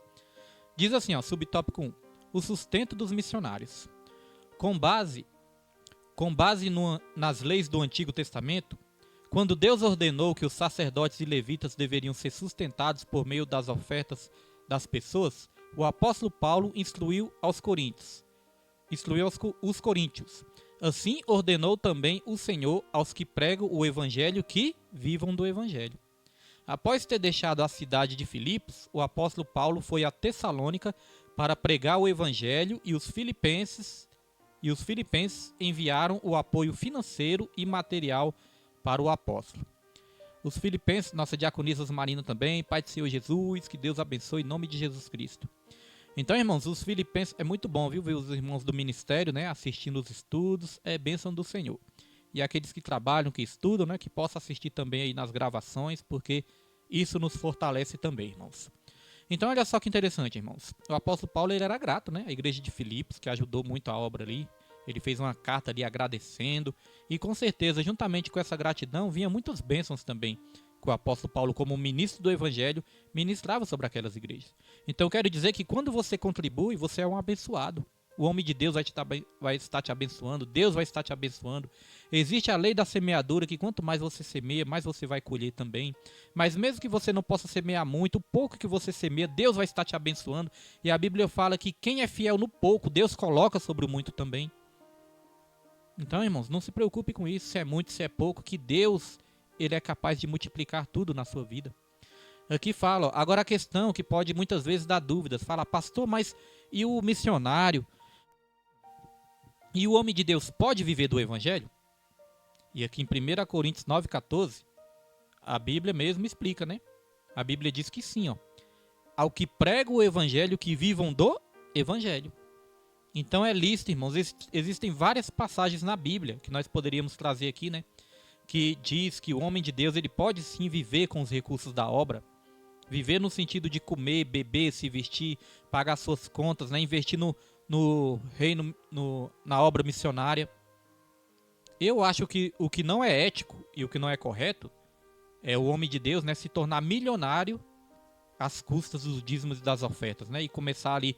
Diz assim, ó, subtópico 1, o sustento dos missionários. Com base nas leis do Antigo Testamento, quando Deus ordenou que os sacerdotes e levitas deveriam ser sustentados por meio das ofertas das pessoas, o apóstolo Paulo instruiu os coríntios. Assim ordenou também o Senhor aos que pregam o evangelho que vivam do evangelho. Após ter deixado a cidade de Filipos, o apóstolo Paulo foi a Tessalônica para pregar o evangelho e os filipenses enviaram o apoio financeiro e material para o apóstolo. Os filipenses, nossa diaconisa Marina também, Pai do Senhor Jesus, que Deus abençoe em nome de Jesus Cristo. Então, irmãos, os filipenses, é muito bom, viu, ver os irmãos do ministério, né, assistindo os estudos, é bênção do Senhor. E aqueles que trabalham, que estudam, né, que possam assistir também aí nas gravações, porque isso nos fortalece também, irmãos. Então, olha só que interessante, irmãos. O apóstolo Paulo, ele era grato, né, à igreja de Filipos, que ajudou muito a obra ali. Ele fez uma carta ali agradecendo, e com certeza, juntamente com essa gratidão, vinha muitas bênçãos também, que o apóstolo Paulo, como ministro do evangelho, ministrava sobre aquelas igrejas. Então, eu quero dizer que quando você contribui, você é um abençoado. O homem de Deus vai estar te abençoando, Deus vai estar te abençoando. Existe a lei da semeadura, que quanto mais você semeia, mais você vai colher também. Mas mesmo que você não possa semear muito, o pouco que você semeia, Deus vai estar te abençoando. E a Bíblia fala que quem é fiel no pouco, Deus coloca sobre o muito também. Então, irmãos, não se preocupe com isso, se é muito, se é pouco, que Deus, Ele é capaz de multiplicar tudo na sua vida. Aqui fala, ó, agora a questão que pode muitas vezes dar dúvidas, fala, pastor, mas e o missionário? E o homem de Deus pode viver do evangelho? E aqui em 1 Coríntios 9,14, a Bíblia mesmo explica, né? A Bíblia diz que sim, ó. Ao que prega o evangelho, que vivam do evangelho. Então é lícito, irmãos, existem várias passagens na Bíblia que nós poderíamos trazer aqui, né? Que diz que o homem de Deus, ele pode sim viver com os recursos da obra. Viver no sentido de comer, beber, se vestir, pagar suas contas, né? Investir no reino, na obra missionária. Eu acho que o que não é ético e o que não é correto é o homem de Deus, né, se tornar milionário às custas dos dízimos e das ofertas, né? E começar ali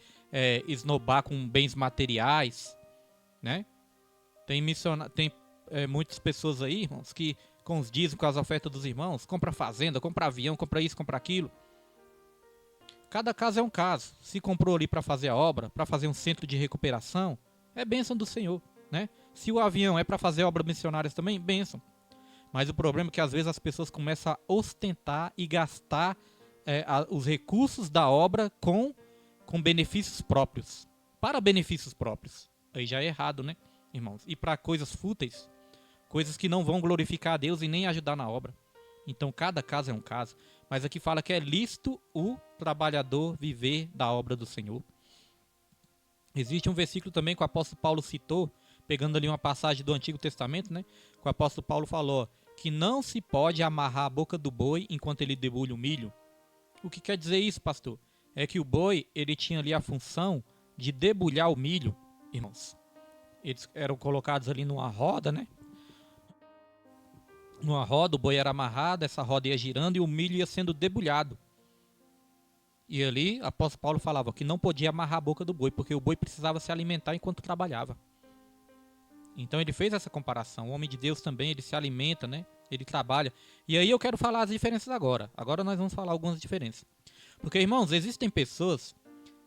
esnobar com bens materiais, né? Tem muitas pessoas aí, irmãos, que com os dízimos, com as ofertas dos irmãos, compra fazenda, compra avião, compra isso, compra aquilo. Cada caso é um caso. Se comprou ali para fazer a obra, para fazer um centro de recuperação, é bênção do Senhor, né? Se o avião é para fazer obras missionárias também, bênção. Mas o problema é que às vezes as pessoas começam a ostentar e gastar os recursos da obra com benefícios próprios. Para benefícios próprios. Aí já é errado, né, irmãos? E para coisas fúteis, coisas que não vão glorificar a Deus e nem ajudar na obra. Então cada caso é um caso. Mas aqui fala que é lícito o trabalhador viver da obra do Senhor. Existe um versículo também que o apóstolo Paulo citou, pegando ali uma passagem do Antigo Testamento, né? Que o apóstolo Paulo falou que não se pode amarrar a boca do boi enquanto ele debulha o milho. O que quer dizer isso, pastor? É que o boi, ele tinha ali a função de debulhar o milho, irmãos. Eles eram colocados ali numa roda, né? Numa roda, o boi era amarrado, essa roda ia girando e o milho ia sendo debulhado. E ali, o apóstolo Paulo falava que não podia amarrar a boca do boi, porque o boi precisava se alimentar enquanto trabalhava. Então ele fez essa comparação. O homem de Deus também, ele se alimenta, né? Ele trabalha. E aí eu quero falar as diferenças agora. Agora nós vamos falar algumas diferenças. Porque, irmãos, existem pessoas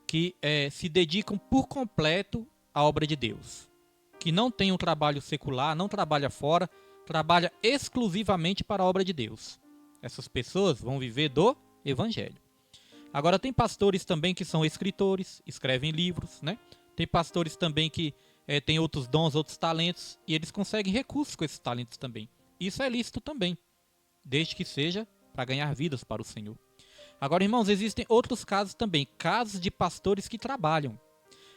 que se dedicam por completo à obra de Deus. que não tem um trabalho secular, não trabalha fora, trabalha exclusivamente para a obra de Deus. Essas pessoas vão viver do Evangelho. Agora tem pastores também que são escritores, escrevem livros, né? Tem pastores também que têm outros dons, outros talentos, e eles conseguem recursos com esses talentos também. Isso é lícito também, desde que seja para ganhar vidas para o Senhor. Agora, irmãos, existem outros casos também, casos de pastores que trabalham.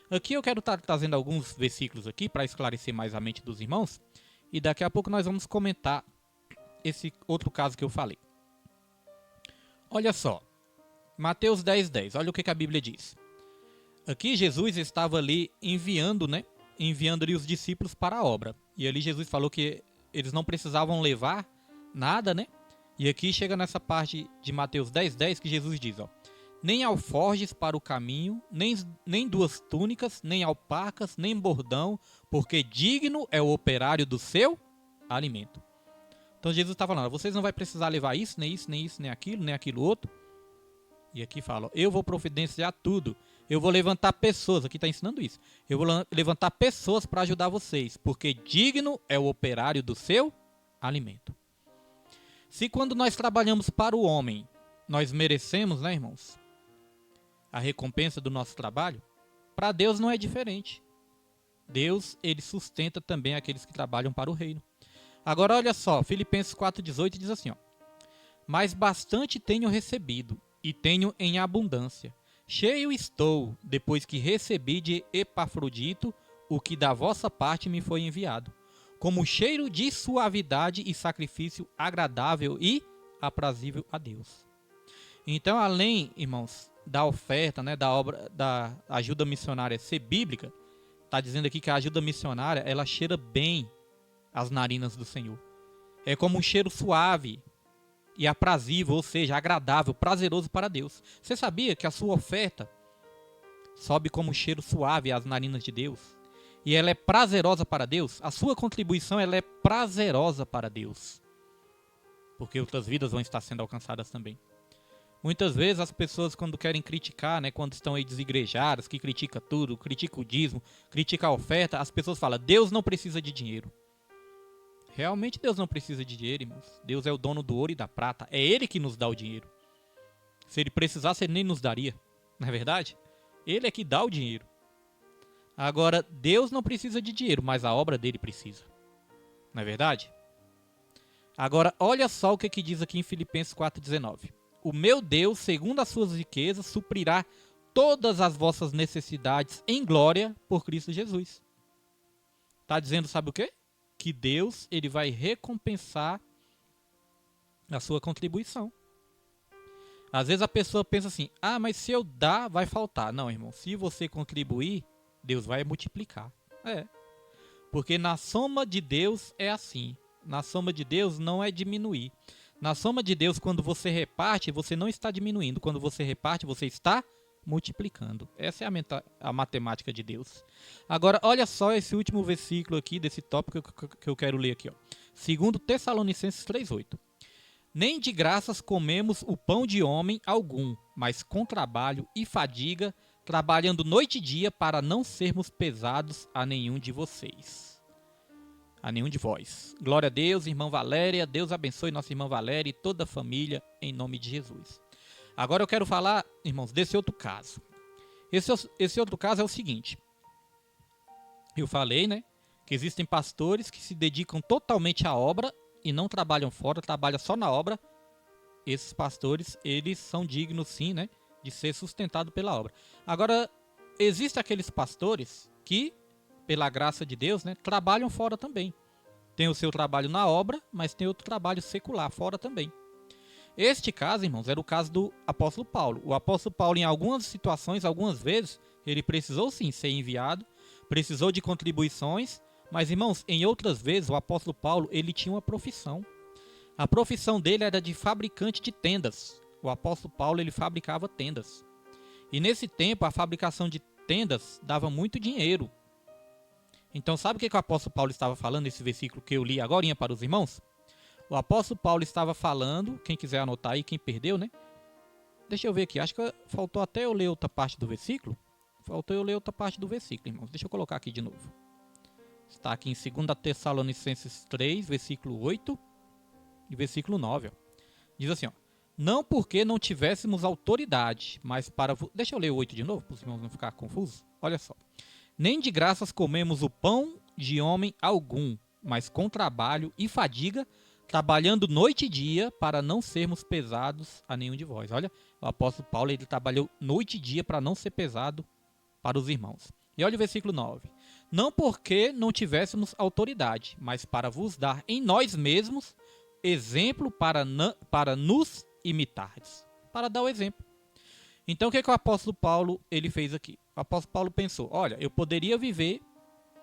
Aqui eu quero estar trazendo alguns versículos aqui para esclarecer mais a mente dos irmãos, e daqui a pouco nós vamos comentar esse outro caso que eu falei. Olha só, Mateus 10:10, olha o que a Bíblia diz. Aqui Jesus estava ali enviando ali os discípulos para a obra. E ali Jesus falou que eles não precisavam levar nada, né? E aqui chega nessa parte de Mateus 10:10 que Jesus diz, ó: nem alforjes para o caminho, nem duas túnicas, nem alpacas, nem bordão, porque digno é o operário do seu alimento. Então Jesus está falando, vocês não vão precisar levar isso, nem isso, nem isso, nem aquilo outro. E aqui fala, eu vou providenciar tudo. Eu vou levantar pessoas, aqui está ensinando isso. Eu vou levantar pessoas para ajudar vocês, porque digno é o operário do seu alimento. Se quando nós trabalhamos para o homem, nós merecemos, né, irmãos, a recompensa do nosso trabalho, para Deus não é diferente. Deus, ele sustenta também aqueles que trabalham para o reino. Agora olha só, Filipenses 4:18 diz assim, ó: mas bastante tenho recebido, e tenho em abundância. Cheio estou, depois que recebi de Epafrodito o que da vossa parte me foi enviado, como cheiro de suavidade e sacrifício agradável e aprazível a Deus. Então, além, irmãos, da oferta, né, da obra, da ajuda missionária ser bíblica, está dizendo aqui que a ajuda missionária, ela cheira bem as narinas do Senhor. É como um cheiro suave e aprazível, ou seja, agradável, prazeroso para Deus. Você sabia que a sua oferta sobe como um cheiro suave às narinas de Deus? E ela é prazerosa para Deus? A sua contribuição, ela é prazerosa para Deus. Porque outras vidas vão estar sendo alcançadas também. Muitas vezes as pessoas, quando querem criticar, né, quando estão aí desigrejadas, que critica tudo, critica o dízimo, critica a oferta, as pessoas falam, Deus não precisa de dinheiro. Realmente Deus não precisa de dinheiro, irmãos. Deus é o dono do ouro e da prata. É Ele que nos dá o dinheiro. Se Ele precisasse, Ele nem nos daria. Não é verdade? Ele é que dá o dinheiro. Agora, Deus não precisa de dinheiro, mas a obra dele precisa. Não é verdade? Agora, olha só o que diz aqui em Filipenses 4:19. O meu Deus, segundo as suas riquezas, suprirá todas as vossas necessidades em glória por Cristo Jesus. Está dizendo, sabe o quê? Que Deus, ele vai recompensar a sua contribuição. Às vezes a pessoa pensa assim, mas se eu dar, vai faltar. Não, irmão, se você contribuir, Deus vai multiplicar. Porque na soma de Deus é assim. Na soma de Deus não é diminuir. Na soma de Deus, quando você reparte, você não está diminuindo. Quando você reparte, você está multiplicando. Essa é a matemática de Deus. Agora, olha só esse último versículo aqui desse tópico que eu quero ler aqui. 2 Tessalonicenses 3:8. Nem de graças comemos o pão de homem algum, mas com trabalho e fadiga, trabalhando noite e dia para não sermos pesados a nenhum de vocês. A nenhum de vós. Glória a Deus, irmã Valéria. Deus abençoe nossa irmã Valéria e toda a família em nome de Jesus. Agora eu quero falar, irmãos, desse outro caso. Esse outro caso é o seguinte. Eu falei, né, que existem pastores que se dedicam totalmente à obra e não trabalham fora, trabalham só na obra. Esses pastores, eles são dignos, sim, né, de ser sustentados pela obra. Agora, existem aqueles pastores que, pela graça de Deus, né, trabalham fora também. Tem o seu trabalho na obra, mas tem outro trabalho secular fora também. Este caso, irmãos, era o caso do apóstolo Paulo. O apóstolo Paulo, em algumas situações, algumas vezes, ele precisou sim ser enviado, precisou de contribuições, mas, irmãos, em outras vezes, o apóstolo Paulo, ele tinha uma profissão. A profissão dele era de fabricante de tendas. O apóstolo Paulo, ele fabricava tendas. E nesse tempo, a fabricação de tendas dava muito dinheiro. Então, sabe o que o apóstolo Paulo estava falando nesse versículo que eu li agora para os irmãos? O apóstolo Paulo estava falando, quem quiser anotar aí, quem perdeu, né? Deixa eu ver aqui, acho que faltou até eu ler outra parte do versículo. Faltou eu ler outra parte do versículo, irmãos. Deixa eu colocar aqui de novo. Está aqui em 2 Tessalonicenses 3, versículo 8 e versículo 9. Ó. Diz assim, ó, não porque não tivéssemos autoridade, mas para... Deixa eu ler o 8 de novo, para os irmãos não ficarem confusos. Olha só. Nem de graças comemos o pão de homem algum, mas com trabalho e fadiga, trabalhando noite e dia para não sermos pesados a nenhum de vós. Olha, o apóstolo Paulo, ele trabalhou noite e dia para não ser pesado para os irmãos. E olha o versículo 9. Não porque não tivéssemos autoridade, mas para vos dar em nós mesmos exemplo para nos imitardes. Para dar o exemplo. Então o que, que o apóstolo Paulo ele fez aqui? O apóstolo Paulo pensou, olha, eu poderia viver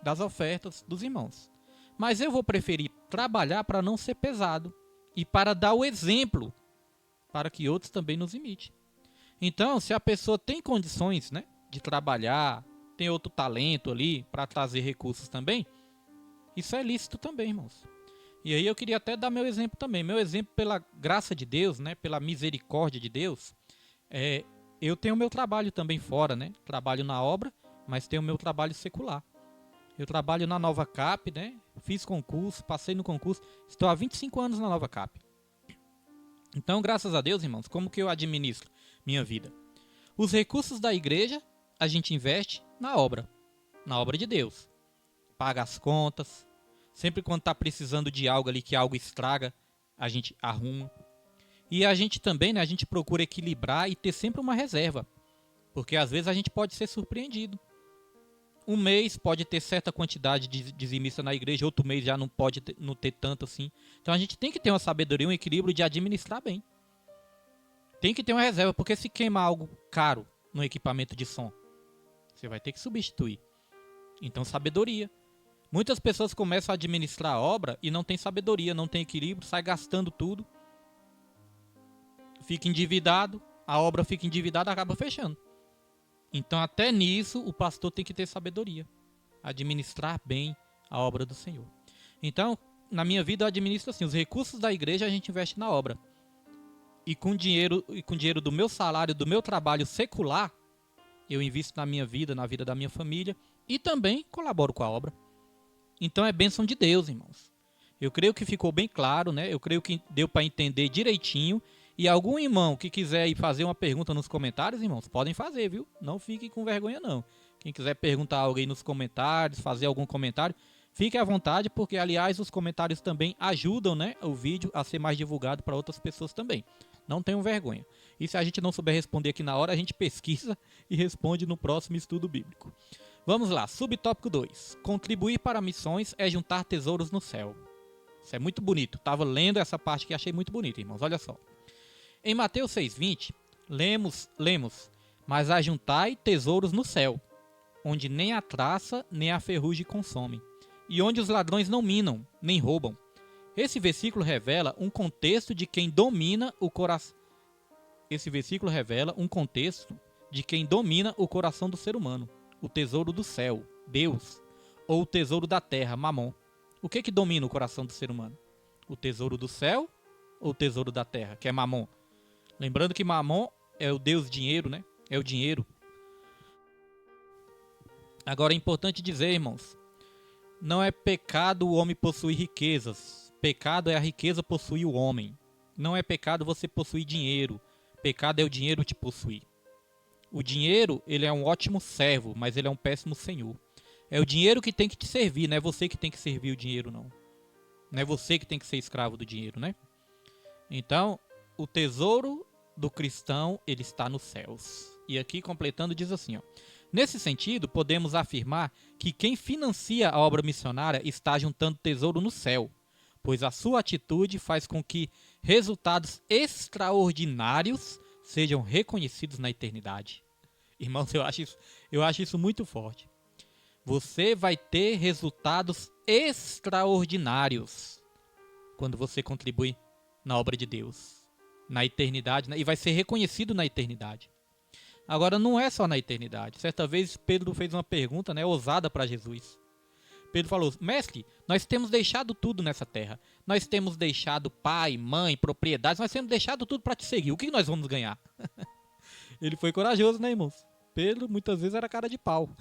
das ofertas dos irmãos, mas eu vou preferir trabalhar para não ser pesado e para dar o exemplo para que outros também nos imitem. Então, se a pessoa tem condições, né, de trabalhar, tem outro talento ali para trazer recursos também, isso é lícito também, irmãos. E aí eu queria até dar meu exemplo também. Meu exemplo, pela graça de Deus, né, pela misericórdia de Deus, eu tenho meu trabalho também fora, né? Trabalho na obra, mas tenho meu trabalho secular. Eu trabalho na Nova Cap, né? Fiz concurso, passei no concurso, estou há 25 anos na Nova Cap. Então, graças a Deus, irmãos, como que eu administro minha vida? Os recursos da igreja, a gente investe na obra de Deus. Paga as contas, sempre quando está precisando de algo ali, que algo estraga, a gente arruma. E a gente também, né, a gente procura equilibrar e ter sempre uma reserva. Porque às vezes a gente pode ser surpreendido. Um mês pode ter certa quantidade de dizimista na igreja, outro mês já não pode não ter tanto assim. Então a gente tem que ter uma sabedoria, um equilíbrio de administrar bem. Tem que ter uma reserva, porque se queima algo caro no equipamento de som, você vai ter que substituir. Então sabedoria. Muitas pessoas começam a administrar a obra e não tem sabedoria, não tem equilíbrio, sai gastando tudo. Fica endividado, a obra fica endividada, acaba fechando. Então até nisso o pastor tem que ter sabedoria. Administrar bem a obra do Senhor. Então, na minha vida eu administro assim, os recursos da igreja a gente investe na obra. E com dinheiro do meu salário, do meu trabalho secular, eu invisto na minha vida, na vida da minha família e também colaboro com a obra. Então é bênção de Deus, irmãos. Eu creio que ficou bem claro, né? Eu creio que deu para entender direitinho. E algum irmão que quiser ir fazer uma pergunta nos comentários, irmãos, podem fazer, viu? Não fiquem com vergonha, não. Quem quiser perguntar a alguém nos comentários, fazer algum comentário, fique à vontade, porque, aliás, os comentários também ajudam, né, o vídeo a ser mais divulgado para outras pessoas também. Não tenham vergonha. E se a gente não souber responder aqui na hora, a gente pesquisa e responde no próximo estudo bíblico. Vamos lá, subtópico 2. Contribuir para missões é juntar tesouros no céu. Isso é muito bonito. Estava lendo essa parte que achei muito bonita, irmãos. Olha só. Em Mateus 6,20, lemos, mas ajuntai tesouros no céu, onde nem a traça nem a ferrugem consomem, e onde os ladrões não minam, nem roubam. Esse versículo revela um contexto de quem domina o coração. Esse versículo revela um contexto de quem domina o coração do ser humano, o tesouro do céu, Deus, ou o tesouro da terra, Mamon. O que domina o coração do ser humano? O tesouro do céu ou o tesouro da terra, que é Mamon? Lembrando que Mamon é o Deus dinheiro, né? É o dinheiro. Agora é importante dizer, irmãos, não é pecado o homem possuir riquezas. Pecado é a riqueza possuir o homem. Não é pecado você possuir dinheiro. Pecado é o dinheiro te possuir. O dinheiro, ele é um ótimo servo, mas ele é um péssimo senhor. É o dinheiro que tem que te servir, não é você que tem que servir o dinheiro, não. Não é você que tem que ser escravo do dinheiro, né? Então, o tesouro do cristão, ele está nos céus. E aqui, completando, diz assim, ó. Nesse sentido, podemos afirmar que quem financia a obra missionária está juntando tesouro no céu, pois a sua atitude faz com que resultados extraordinários sejam reconhecidos na eternidade. Irmãos, eu acho isso muito forte. Você vai ter resultados extraordinários quando você contribui na obra de Deus, na eternidade, e vai ser reconhecido na eternidade. Agora, não é só na eternidade. Certa vez, Pedro fez uma pergunta, né, ousada para Jesus. Pedro falou, mestre, nós temos deixado tudo nessa terra. Nós temos deixado pai, mãe, propriedades, nós temos deixado tudo para te seguir. O que nós vamos ganhar? Ele foi corajoso, né, irmãos? Pedro muitas vezes era cara de pau.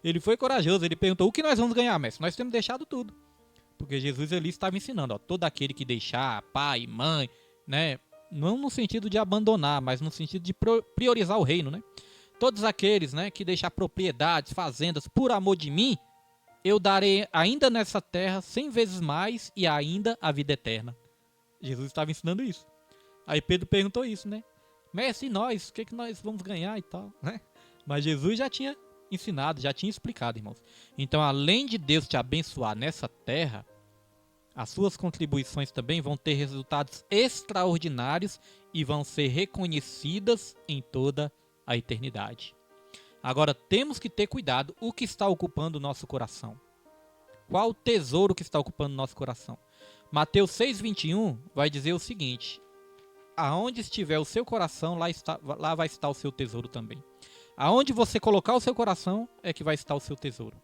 Ele foi corajoso, ele perguntou: o que nós vamos ganhar, mestre? Nós temos deixado tudo. Porque Jesus ali estava ensinando, ó, todo aquele que deixar pai, mãe, né? Não no sentido de abandonar, mas no sentido de priorizar o reino, né? Todos aqueles, né, que deixar propriedades, fazendas por amor de mim, eu darei ainda nessa terra 100 vezes mais e ainda a vida eterna. Jesus estava ensinando isso. Aí Pedro perguntou isso, né? Mestre, e nós? O que nós vamos ganhar e tal, né? Mas Jesus já tinha ensinado, já tinha explicado, irmãos. Então, além de Deus te abençoar nessa terra, as suas contribuições também vão ter resultados extraordinários e vão ser reconhecidas em toda a eternidade. Agora, temos que ter cuidado o que está ocupando o nosso coração. Qual o tesouro que está ocupando o nosso coração? Mateus 6,21 vai dizer o seguinte: aonde estiver o seu coração, lá vai estar o seu tesouro também. Aonde você colocar o seu coração é que vai estar o seu tesouro.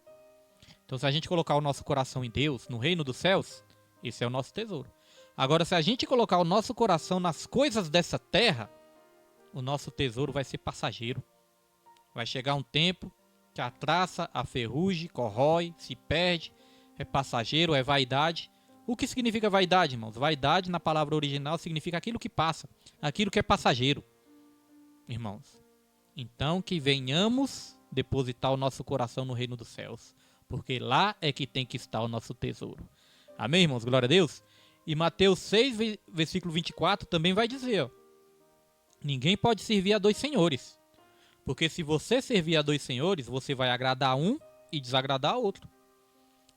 Então, se a gente colocar o nosso coração em Deus, no reino dos céus, esse é o nosso tesouro. Agora, se a gente colocar o nosso coração nas coisas dessa terra, o nosso tesouro vai ser passageiro. Vai chegar um tempo que a traça, a ferrugem, corrói, se perde, é passageiro, é vaidade. O que significa vaidade, irmãos? Vaidade, na palavra original, significa aquilo que passa, aquilo que é passageiro. Irmãos, então que venhamos depositar o nosso coração no reino dos céus, porque lá é que tem que estar o nosso tesouro. Amém, irmãos? Glória a Deus. E Mateus 6, versículo 24, também vai dizer, ó, ninguém pode servir a dois senhores, porque se você servir a dois senhores, você vai agradar um e desagradar a outro.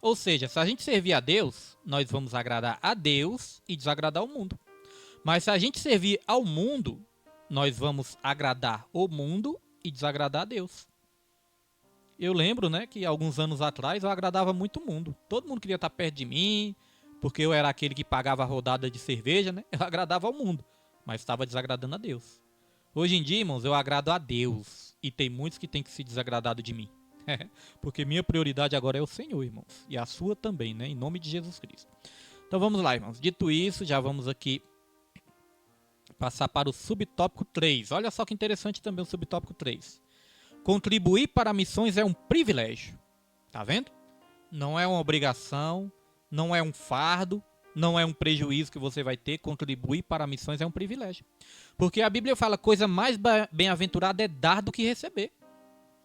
Ou seja, se a gente servir a Deus, nós vamos agradar a Deus e desagradar o mundo. Mas se a gente servir ao mundo, nós vamos agradar o mundo e desagradar a Deus. Eu lembro, né, que alguns anos atrás eu agradava muito o mundo. Todo mundo queria estar perto de mim, porque eu era aquele que pagava a rodada de cerveja, né? Eu agradava ao mundo, mas estava desagradando a Deus. Hoje em dia, irmãos, eu agrado a Deus. E tem muitos que têm que se desagradar de mim. Porque minha prioridade agora é o Senhor, irmãos. E a sua também, né? Em nome de Jesus Cristo. Então vamos lá, irmãos. Dito isso, já vamos aqui passar para o subtópico 3. Olha só que interessante também o subtópico 3. Contribuir para missões é um privilégio. Tá vendo? Não é uma obrigação, não é um fardo, não é um prejuízo que você vai ter. Contribuir para missões é um privilégio. Porque a Bíblia fala, coisa mais bem-aventurada é dar do que receber.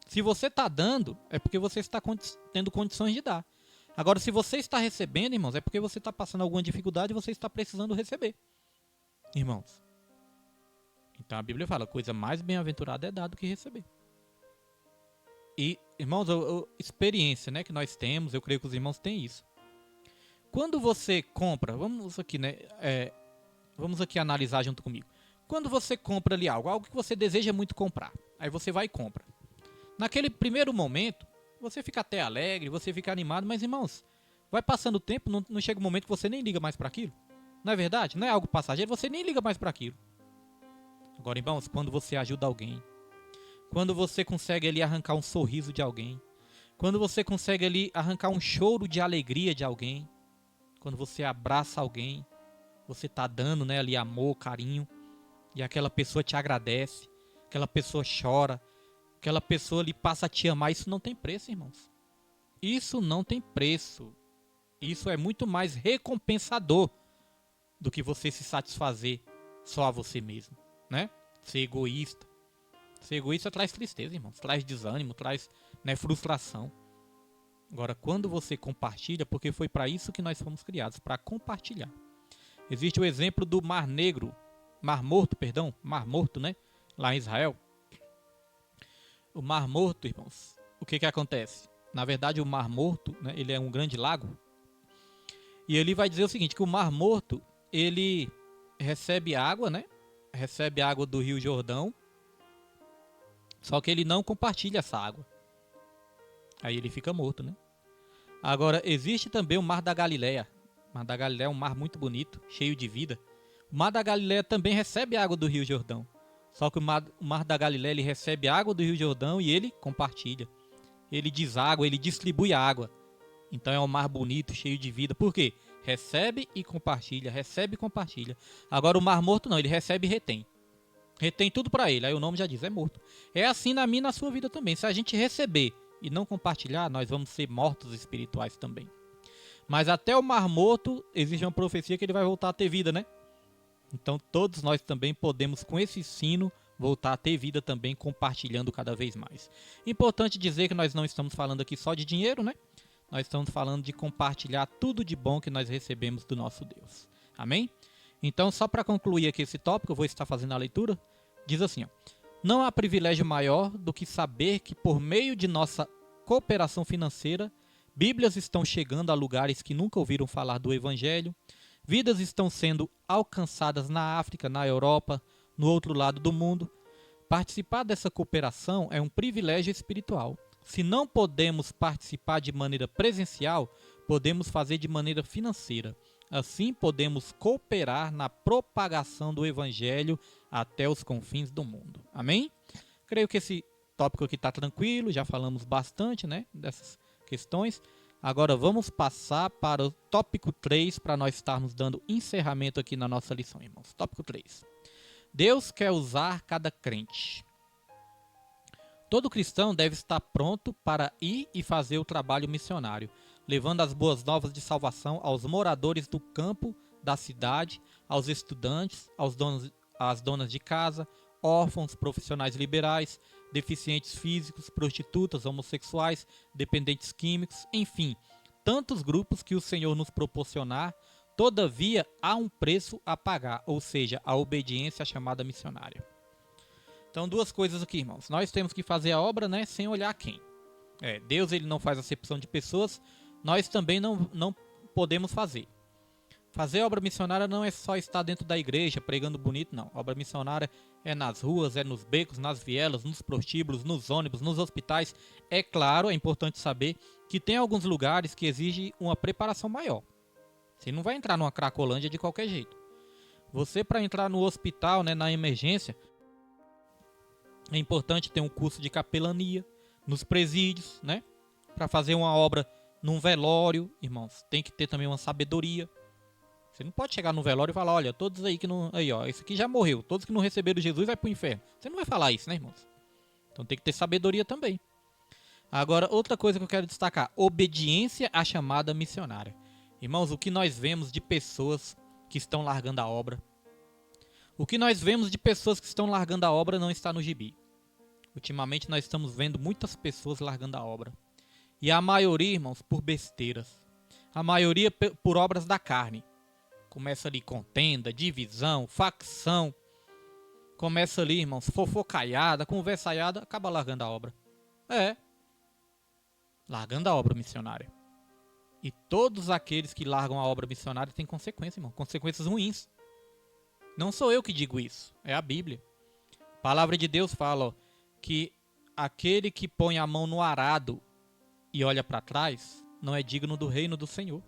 Se você está dando, é porque você está tendo condições de dar. Agora, se você está recebendo, irmãos, é porque você está passando alguma dificuldade e você está precisando receber. Irmãos. Então a Bíblia fala, coisa mais bem-aventurada é dar do que receber. E, irmãos, experiência, né, que nós temos, eu creio que os irmãos têm isso. Quando você compra, vamos aqui analisar junto comigo. Quando você compra ali algo que você deseja muito comprar, aí você vai e compra. Naquele primeiro momento, você fica até alegre, você fica animado, mas, irmãos, vai passando o tempo, não chega um momento que você nem liga mais para aquilo. Não é verdade? Não é algo passageiro, você nem liga mais para aquilo. Agora, irmãos, quando você ajuda alguém, quando você consegue ali arrancar um sorriso de alguém, quando você consegue ali arrancar um choro de alegria de alguém, quando você abraça alguém, você está dando, né, ali amor, carinho, e aquela pessoa te agradece, aquela pessoa chora, aquela pessoa ali passa a te amar, isso não tem preço, irmãos. Isso não tem preço. Isso é muito mais recompensador do que você se satisfazer só a você mesmo, né? Ser egoísta. Ser egoísta traz tristeza, irmãos. Traz desânimo, traz, né, frustração. Agora, quando você compartilha, porque foi para isso que nós fomos criados, para compartilhar. Existe o exemplo do Mar Morto, né? Lá em Israel. O Mar Morto, irmãos, o que acontece? Na verdade, o Mar Morto, né, ele é um grande lago. E ele vai dizer o seguinte, que o Mar Morto, ele recebe água, né? Recebe água do Rio Jordão. Só que ele não compartilha essa água. Aí ele fica morto, né? Agora, existe também o Mar da Galileia. O Mar da Galileia é um mar muito bonito, cheio de vida. O Mar da Galileia também recebe água do Rio Jordão. Só que o Mar da Galileia, ele recebe água do Rio Jordão e ele compartilha. Ele deságua, ele distribui a água. Então é um mar bonito, cheio de vida. Por quê? Recebe e compartilha, recebe e compartilha. Agora o Mar Morto não, ele recebe e retém. Retém tudo para ele, aí o nome já diz, é morto. É assim na minha e na sua vida também. Se a gente receber e não compartilhar, nós vamos ser mortos espirituais também. Mas até o mar morto, existe uma profecia que ele vai voltar a ter vida, né? Então todos nós também podemos, com esse ensino, voltar a ter vida também, compartilhando cada vez mais. Importante dizer que nós não estamos falando aqui só de dinheiro, né? Nós estamos falando de compartilhar tudo de bom que nós recebemos do nosso Deus. Amém? Então, só para concluir aqui esse tópico, eu vou estar fazendo a leitura. Diz assim, ó, não há privilégio maior do que saber que por meio de nossa cooperação financeira, Bíblias estão chegando a lugares que nunca ouviram falar do Evangelho, vidas estão sendo alcançadas na África, na Europa, no outro lado do mundo. Participar dessa cooperação é um privilégio espiritual. Se não podemos participar de maneira presencial, podemos fazer de maneira financeira. Assim, podemos cooperar na propagação do Evangelho até os confins do mundo. Amém? Creio que esse tópico aqui está tranquilo, já falamos bastante, né, dessas questões. Agora vamos passar para o tópico 3 para nós estarmos dando encerramento aqui na nossa lição, irmãos. Tópico 3. Deus quer usar cada crente. Todo cristão deve estar pronto para ir e fazer o trabalho missionário, levando as boas novas de salvação aos moradores do campo, da cidade, aos estudantes, às donas de casa, órfãos, profissionais liberais, deficientes físicos, prostitutas, homossexuais, dependentes químicos, enfim, tantos grupos que o Senhor nos proporcionar. Todavia, há um preço a pagar, ou seja, a obediência à chamada missionária. Então, duas coisas aqui, irmãos. Nós temos que fazer a obra, né, sem olhar quem. Deus ele não faz acepção de pessoas, nós também não podemos fazer. Fazer obra missionária não é só estar dentro da igreja pregando bonito, não. Obra missionária é nas ruas, é nos becos, nas vielas, nos prostíbulos, nos ônibus, nos hospitais. É claro, é importante saber que tem alguns lugares que exigem uma preparação maior. Você não vai entrar numa Cracolândia de qualquer jeito. Você, para entrar no hospital, né, na emergência, é importante ter um curso de capelania, nos presídios, né? Para fazer uma obra num velório, irmãos, tem que ter também uma sabedoria. Você não pode chegar no velório e falar, olha, todos aí que não... Aí, ó, esse aqui já morreu. Todos que não receberam Jesus vai pro inferno. Você não vai falar isso, né, irmãos? Então tem que ter sabedoria também. Agora, outra coisa que eu quero destacar. Obediência à chamada missionária. Irmãos, o que nós vemos de pessoas que estão largando a obra. O que nós vemos de pessoas que estão largando a obra não está no gibi. Ultimamente nós estamos vendo muitas pessoas largando a obra. E a maioria, irmãos, por besteiras. A maioria por obras da carne. Começa ali contenda, divisão, facção. Começa ali, irmãos, fofocaiada, conversaiada, acaba largando a obra. Largando a obra missionária. E todos aqueles que largam a obra missionária têm consequências, irmão. Consequências ruins. Não sou eu que digo isso, é a Bíblia. A palavra de Deus fala, ó, que aquele que põe a mão no arado e olha para trás não é digno do reino do Senhor.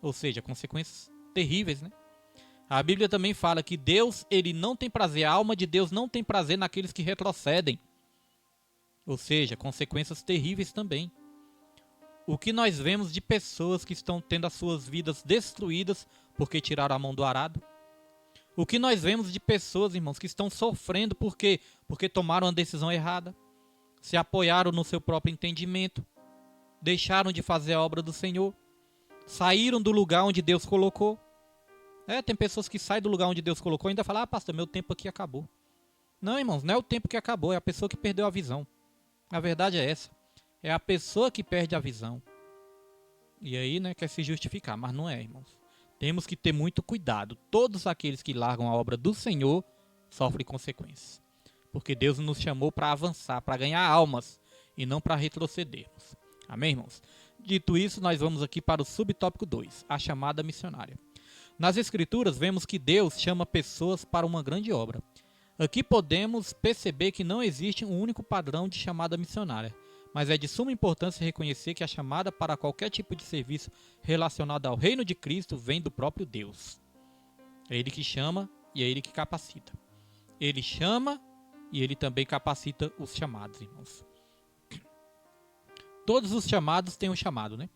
Ou seja, consequências terríveis, né? A Bíblia também fala que Deus, ele não tem prazer, a alma de Deus não tem prazer naqueles que retrocedem. Ou seja, consequências terríveis também. O que nós vemos de pessoas que estão tendo as suas vidas destruídas porque tiraram a mão do arado? O que nós vemos de pessoas, irmãos, que estão sofrendo porque tomaram uma decisão errada, se apoiaram no seu próprio entendimento, deixaram de fazer a obra do Senhor, saíram do lugar onde Deus colocou. Tem pessoas que saem do lugar onde Deus colocou e ainda falam, pastor, meu tempo aqui acabou. Não, irmãos, não é o tempo que acabou, é a pessoa que perdeu a visão. A verdade é essa. É a pessoa que perde a visão. E aí, né, quer se justificar, mas não é, irmãos. Temos que ter muito cuidado. Todos aqueles que largam a obra do Senhor sofrem consequências. Porque Deus nos chamou para avançar, para ganhar almas e não para retrocedermos. Amém, irmãos? Dito isso, nós vamos aqui para o subtópico 2, a chamada missionária. Nas Escrituras, vemos que Deus chama pessoas para uma grande obra. Aqui podemos perceber que não existe um único padrão de chamada missionária, mas é de suma importância reconhecer que a chamada para qualquer tipo de serviço relacionado ao reino de Cristo vem do próprio Deus. É Ele que chama e é Ele que capacita. Ele chama e Ele também capacita os chamados, irmãos. Todos os chamados têm um chamado, né?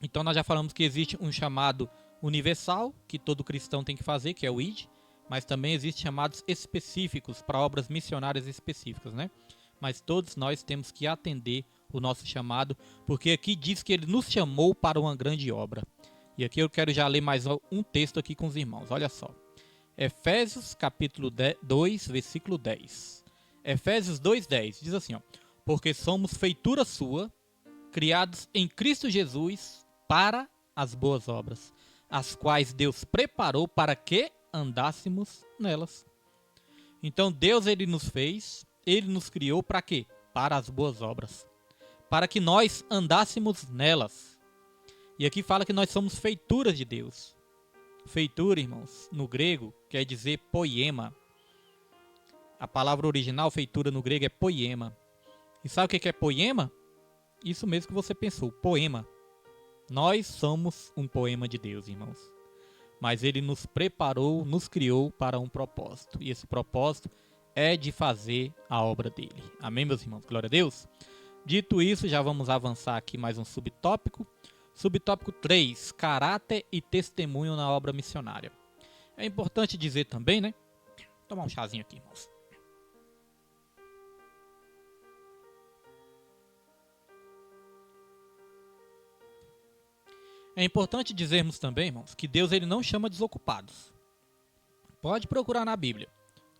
Então nós já falamos que existe um chamado universal, que todo cristão tem que fazer, que é o ID. mas também existem chamados específicos para obras missionárias específicas, né? Mas todos nós temos que atender o nosso chamado, porque aqui diz que ele nos chamou para uma grande obra. E aqui eu quero já ler mais um texto aqui com os irmãos, olha só. Efésios capítulo 2, versículo 10. Efésios 2:10 diz assim, ó: porque somos feitura sua, criados em Cristo Jesus para as boas obras, as quais Deus preparou para que andássemos nelas. Então Deus, ele nos fez, ele nos criou para quê? Para as boas obras, para que nós andássemos nelas. E aqui fala que nós somos feituras de Deus. Feitura, irmãos, no grego quer dizer poema. A palavra original feitura no grego é poema. E sabe o que é poema? Isso mesmo que você pensou, poema. Nós somos um poema de Deus, irmãos. Mas ele nos preparou, nos criou para um propósito. E esse propósito é de fazer a obra dele. Amém, meus irmãos? Glória a Deus. Dito isso, já vamos avançar aqui mais um subtópico. Subtópico 3, caráter e testemunho na obra missionária. É importante dizer também, né? Vou tomar um chazinho aqui, irmãos. É importante dizermos também, irmãos, que Deus, ele não chama desocupados. Pode procurar na Bíblia.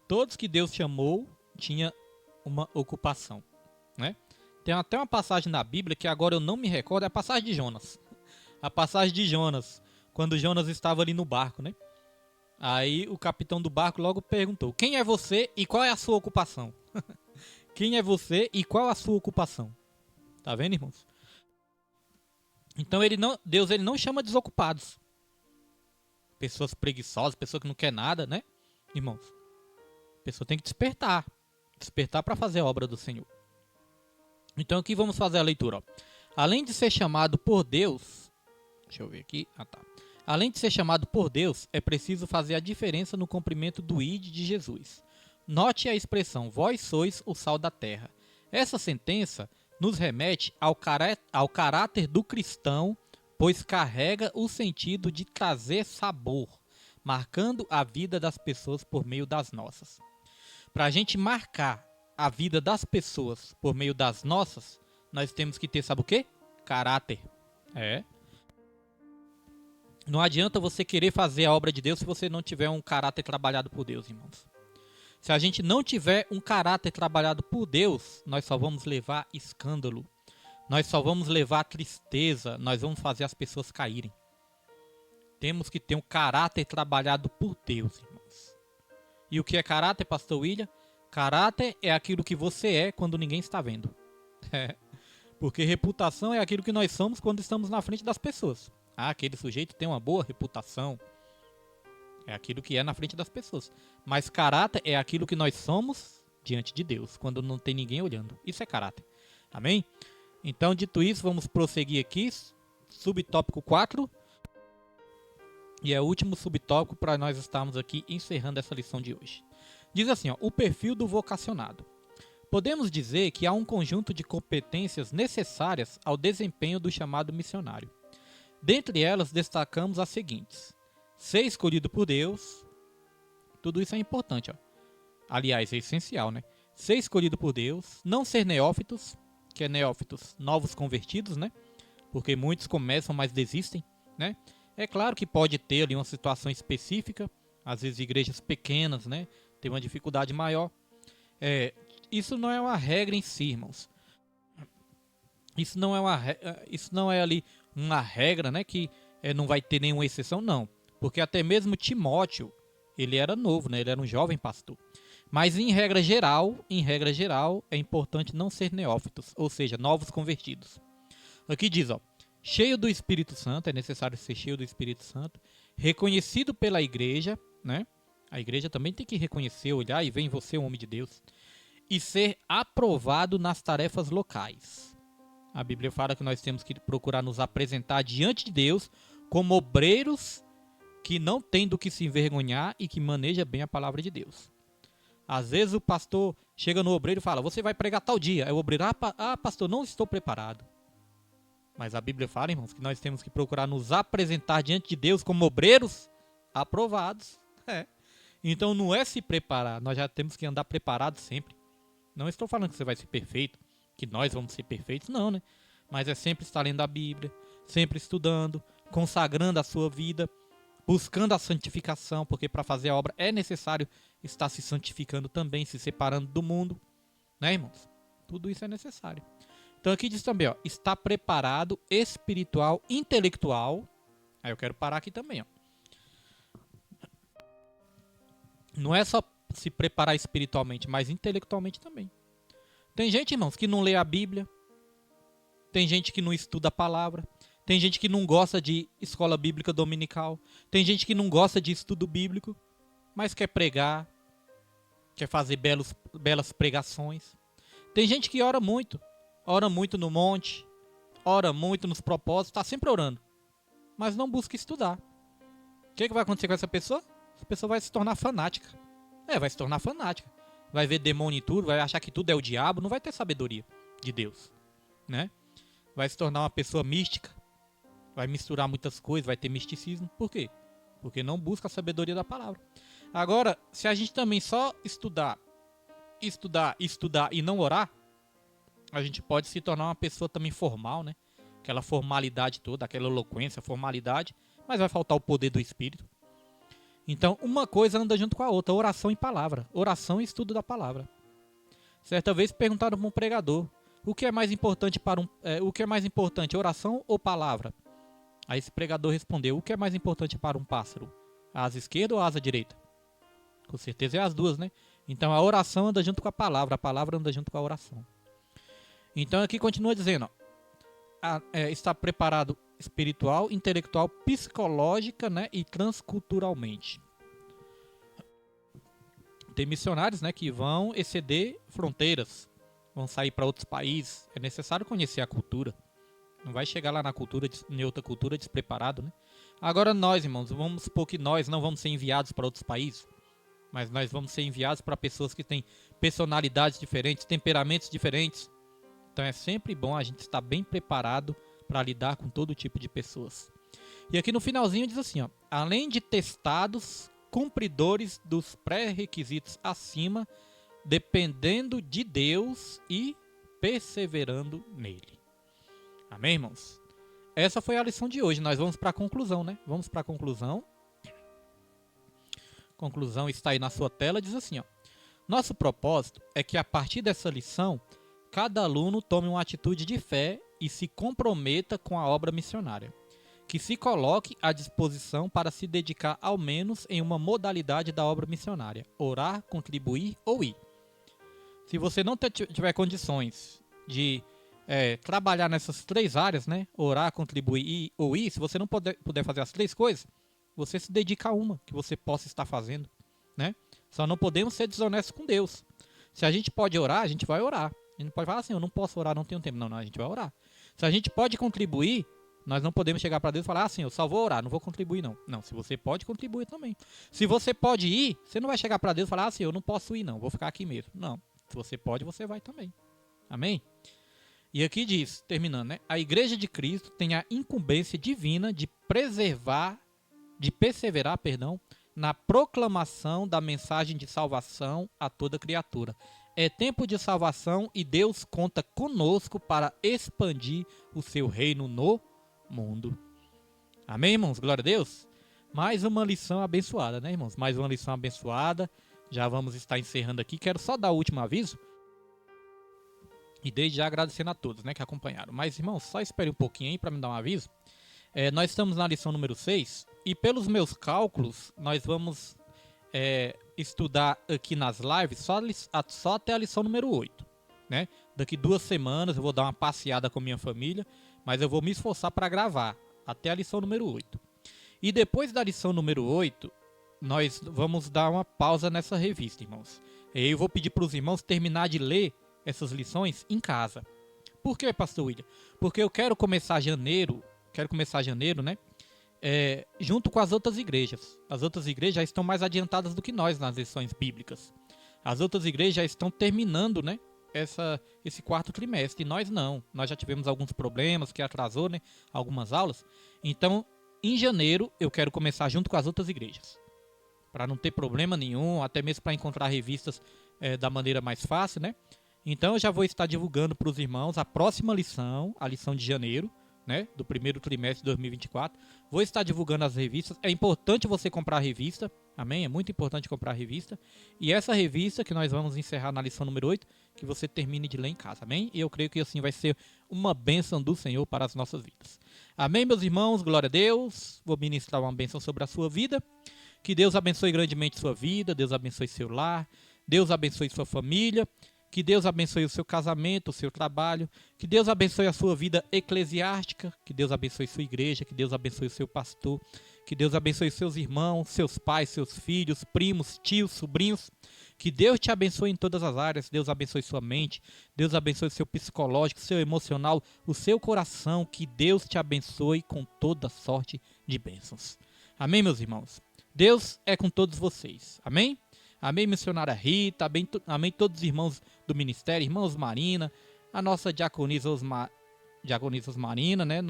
Todos que Deus chamou tinha uma ocupação, né? Tem até uma passagem na Bíblia que agora eu não me recordo, é a passagem de Jonas. A passagem de Jonas, quando Jonas estava ali no barco, né? Aí o capitão do barco logo perguntou: quem é você e qual é a sua ocupação? Quem é você e qual a sua ocupação? Tá vendo, irmãos? Então Deus, ele não chama desocupados. Pessoas preguiçosas, pessoa que não quer nada, né? Irmãos, a pessoa tem que despertar. Despertar para fazer a obra do Senhor. Então aqui vamos fazer a leitura, ó. Além de ser chamado por Deus, deixa eu ver aqui, além de ser chamado por Deus, é preciso fazer a diferença no cumprimento do ID de Jesus. Note a expressão, vós sois o sal da terra. Essa sentença nos remete ao caráter do cristão, pois carrega o sentido de trazer sabor, marcando a vida das pessoas por meio das nossas. Para a gente marcar a vida das pessoas por meio das nossas, nós temos que ter, sabe o quê? Caráter. Não adianta você querer fazer a obra de Deus se você não tiver um caráter trabalhado por Deus, irmãos. Se a gente não tiver um caráter trabalhado por Deus, nós só vamos levar escândalo. Nós só vamos levar tristeza. Nós vamos fazer as pessoas caírem. Temos que ter um caráter trabalhado por Deus, irmãos. E o que é caráter, pastor William? Caráter é aquilo que você é quando ninguém está vendo. Porque reputação é aquilo que nós somos quando estamos na frente das pessoas. Aquele sujeito tem uma boa reputação. É aquilo que é na frente das pessoas. Mas caráter é aquilo que nós somos diante de Deus, quando não tem ninguém olhando. Isso é caráter. Amém? Então, dito isso, vamos prosseguir aqui. Subtópico 4. E é o último subtópico para nós estarmos aqui encerrando essa lição de hoje. Diz assim, ó, o perfil do vocacionado. Podemos dizer que há um conjunto de competências necessárias ao desempenho do chamado missionário. Dentre elas, destacamos as seguintes: ser escolhido por Deus. Tudo isso é importante, ó. Aliás, é essencial, né? Ser escolhido por Deus, não ser neófitos, que é neófitos, novos convertidos, né? Porque muitos começam, mas desistem, né? É claro que pode ter ali uma situação específica, às vezes igrejas pequenas, né? Tem uma dificuldade maior. Isso não é uma regra em si, irmãos. Isso não é ali uma regra, né? Que não vai ter nenhuma exceção, não. Porque até mesmo Timóteo, ele era novo, né? Ele era um jovem pastor. Mas em regra geral, é importante não ser neófitos, ou seja, novos convertidos. Aqui diz, ó, cheio do Espírito Santo, é necessário ser cheio do Espírito Santo, reconhecido pela igreja, né? A igreja também tem que reconhecer, olhar e ver em você o homem de Deus. E ser aprovado nas tarefas locais. A Bíblia fala que nós temos que procurar nos apresentar diante de Deus como obreiros que não tem do que se envergonhar e que maneja bem a palavra de Deus. Às vezes o pastor chega no obreiro e fala, você vai pregar tal dia. Aí o obreiro, pastor, não estou preparado. Mas a Bíblia fala, irmãos, que nós temos que procurar nos apresentar diante de Deus como obreiros aprovados. Então não é se preparar, nós já temos que andar preparado sempre. Não estou falando que você vai ser perfeito, que nós vamos ser perfeitos, não, né? Mas é sempre estar lendo a Bíblia, sempre estudando, consagrando a sua vida, buscando a santificação, porque para fazer a obra é necessário estar se santificando também, se separando do mundo, né, irmãos? Tudo isso é necessário. Então aqui diz também, ó, está preparado espiritual, intelectual. Aí eu quero parar aqui também, ó. Não é só se preparar espiritualmente, mas intelectualmente também. Tem gente, irmãos, que não lê a Bíblia. Tem gente que não estuda a palavra. Tem gente que não gosta de escola bíblica dominical. Tem gente que não gosta de estudo bíblico, mas quer pregar, quer fazer belas pregações. Tem gente que ora muito no monte, ora muito nos propósitos, está sempre orando, mas não busca estudar. O que vai acontecer com essa pessoa? Essa pessoa vai se tornar fanática. Vai se tornar fanática. Vai ver demônio em tudo, vai achar que tudo é o diabo, não vai ter sabedoria de Deus, né? Vai se tornar uma pessoa mística, vai misturar muitas coisas, vai ter misticismo. Por quê? Porque não busca a sabedoria da palavra. Agora, se a gente também só estudar e não orar, a gente pode se tornar uma pessoa também formal, né? Aquela formalidade toda, aquela eloquência, formalidade, mas vai faltar o poder do Espírito. Então, uma coisa anda junto com a outra, oração e palavra. Oração e estudo da palavra. Certa vez perguntaram para um pregador, o que é mais importante oração ou palavra? Aí esse pregador respondeu, o que é mais importante para um pássaro? A asa esquerda ou a asa direita? Com certeza é as duas, né? Então a oração anda junto com a palavra anda junto com a oração. Então aqui continua dizendo, ó, está preparado espiritual, intelectual, psicológica, né, e transculturalmente. Tem missionários, né, que vão exceder fronteiras, vão sair para outros países. É necessário conhecer a cultura. Não vai chegar lá em outra cultura despreparado, né? Agora nós, irmãos, vamos supor que nós não vamos ser enviados para outros países, mas nós vamos ser enviados para pessoas que têm personalidades diferentes, temperamentos diferentes. Então é sempre bom a gente estar bem preparado para lidar com todo tipo de pessoas. E aqui no finalzinho diz assim, ó, além de testados, cumpridores dos pré-requisitos acima, dependendo de Deus e perseverando nele. Amém, irmãos? Essa foi a lição de hoje. Nós vamos para a conclusão, né? Vamos para a conclusão. Conclusão está aí na sua tela, diz assim, ó. Nosso propósito é que a partir dessa lição, cada aluno tome uma atitude de fé e se comprometa com a obra missionária, que se coloque à disposição para se dedicar ao menos em uma modalidade da obra missionária, orar, contribuir ou ir. Se você não tiver condições de trabalhar nessas três áreas, né, orar, contribuir ou ir, se você não puder fazer as três coisas, você se dedica a uma que você possa estar fazendo, né? Só não podemos ser desonestos com Deus. Se a gente pode orar, a gente vai orar. A gente não pode falar assim, eu não posso orar, não tenho tempo. Não, a gente vai orar. Se a gente pode contribuir, nós não podemos chegar para Deus e falar assim, eu só vou orar, não vou contribuir não. Não, se você pode, contribuir também. Se você pode ir, você não vai chegar para Deus e falar assim, eu não posso ir não, vou ficar aqui mesmo. Não, se você pode, você vai também. Amém? E aqui diz, terminando, né? A Igreja de Cristo tem a incumbência divina de perseverar, na proclamação da mensagem de salvação a toda criatura. É tempo de salvação e Deus conta conosco para expandir o seu reino no mundo. Amém, irmãos? Glória a Deus. Mais uma lição abençoada, né, irmãos? Mais uma lição abençoada. Já vamos estar encerrando aqui. Quero só dar o último aviso. E desde já agradecendo a todos, né, que acompanharam. Mas, irmãos, só espere um pouquinho aí para me dar um aviso. Nós estamos na lição número 6. E pelos meus cálculos, nós vamos estudar aqui nas lives só até a lição número 8. Né? Daqui 2 semanas eu vou dar uma passeada com minha família, mas eu vou me esforçar para gravar até a lição número 8. E depois da lição número 8, nós vamos dar uma pausa nessa revista, irmãos. Eu vou pedir para os irmãos terminar de ler essas lições em casa. Por quê, pastor William? Porque eu quero começar janeiro, né? Junto com as outras igrejas. As outras igrejas já estão mais adiantadas do que nós nas lições bíblicas. As outras igrejas já estão terminando, né, esse 4º trimestre. E nós não. Nós já tivemos alguns problemas que atrasou, né, algumas aulas. Então, em janeiro, eu quero começar junto com as outras igrejas. para não ter problema nenhum, até mesmo para encontrar revistas da maneira mais fácil, né? Então eu já vou estar divulgando para os irmãos a próxima lição, a lição de janeiro, né, do primeiro trimestre de 2024. Vou estar divulgando as revistas. É importante você comprar a revista, amém? É muito importante comprar a revista. E essa revista que nós vamos encerrar na lição número 8, que você termine de ler em casa, amém? E eu creio que assim vai ser uma bênção do Senhor para as nossas vidas. Amém, meus irmãos? Glória a Deus. Vou ministrar uma bênção sobre a sua vida. Que Deus abençoe grandemente sua vida, Deus abençoe seu lar, Deus abençoe sua família. Que Deus abençoe o seu casamento, o seu trabalho. Que Deus abençoe a sua vida eclesiástica. Que Deus abençoe sua igreja. Que Deus abençoe o seu pastor. Que Deus abençoe seus irmãos, seus pais, seus filhos, primos, tios, sobrinhos. Que Deus te abençoe em todas as áreas. Deus abençoe sua mente. Deus abençoe seu psicológico, seu emocional, o seu coração. Que Deus te abençoe com toda sorte de bênçãos. Amém, meus irmãos? Deus é com todos vocês. Amém? Amém, missionária Rita, amém todos os irmãos do ministério, irmãos Marina, a nossa diaconisa Marina, né?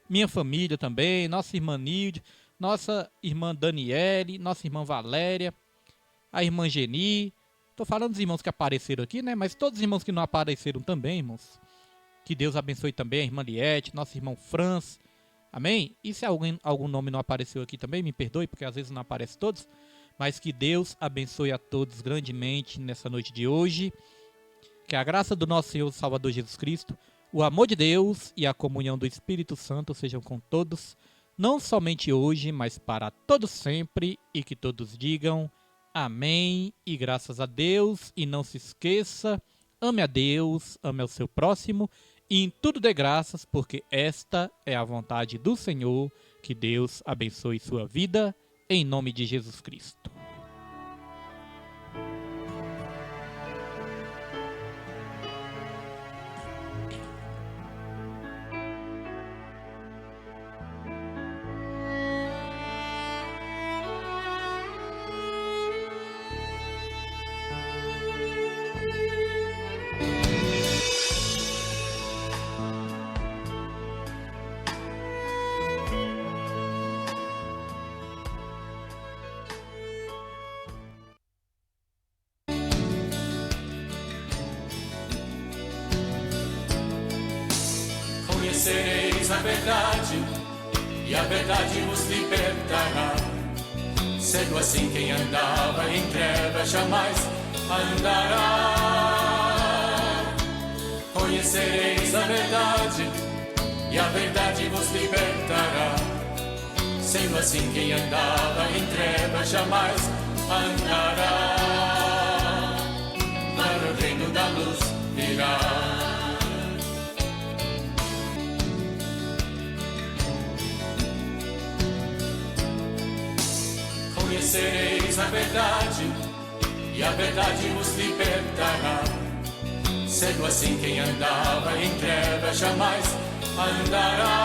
Minha família também, nossa irmã Nilde, nossa irmã Daniele, nossa irmã Valéria, a irmã Geni. Tô falando dos irmãos que apareceram aqui, né? Mas todos os irmãos que não apareceram também, irmãos. Que Deus abençoe também a irmã Liette, nosso irmão Franz. Amém? E se algum nome não apareceu aqui também, me perdoe, porque às vezes não aparece todos. Mas que Deus abençoe a todos grandemente nessa noite de hoje. Que a graça do nosso Senhor Salvador Jesus Cristo, o amor de Deus e a comunhão do Espírito Santo sejam com todos, não somente hoje, mas para todos sempre, e que todos digam amém e graças a Deus. E não se esqueça, ame a Deus, ame ao seu próximo e em tudo dê graças, porque esta é a vontade do Senhor. Que Deus abençoe sua vida. Em nome de Jesus Cristo. Conhecereis a verdade, e a verdade vos libertará. Sendo assim, quem andava em trevas jamais andará. Conhecereis a verdade, e a verdade vos libertará. Sendo assim, quem andava em trevas jamais andará. Para o reino da luz virá. Conhecereis a verdade, e a verdade vos libertará. Sendo assim, quem andava em trevas jamais andará.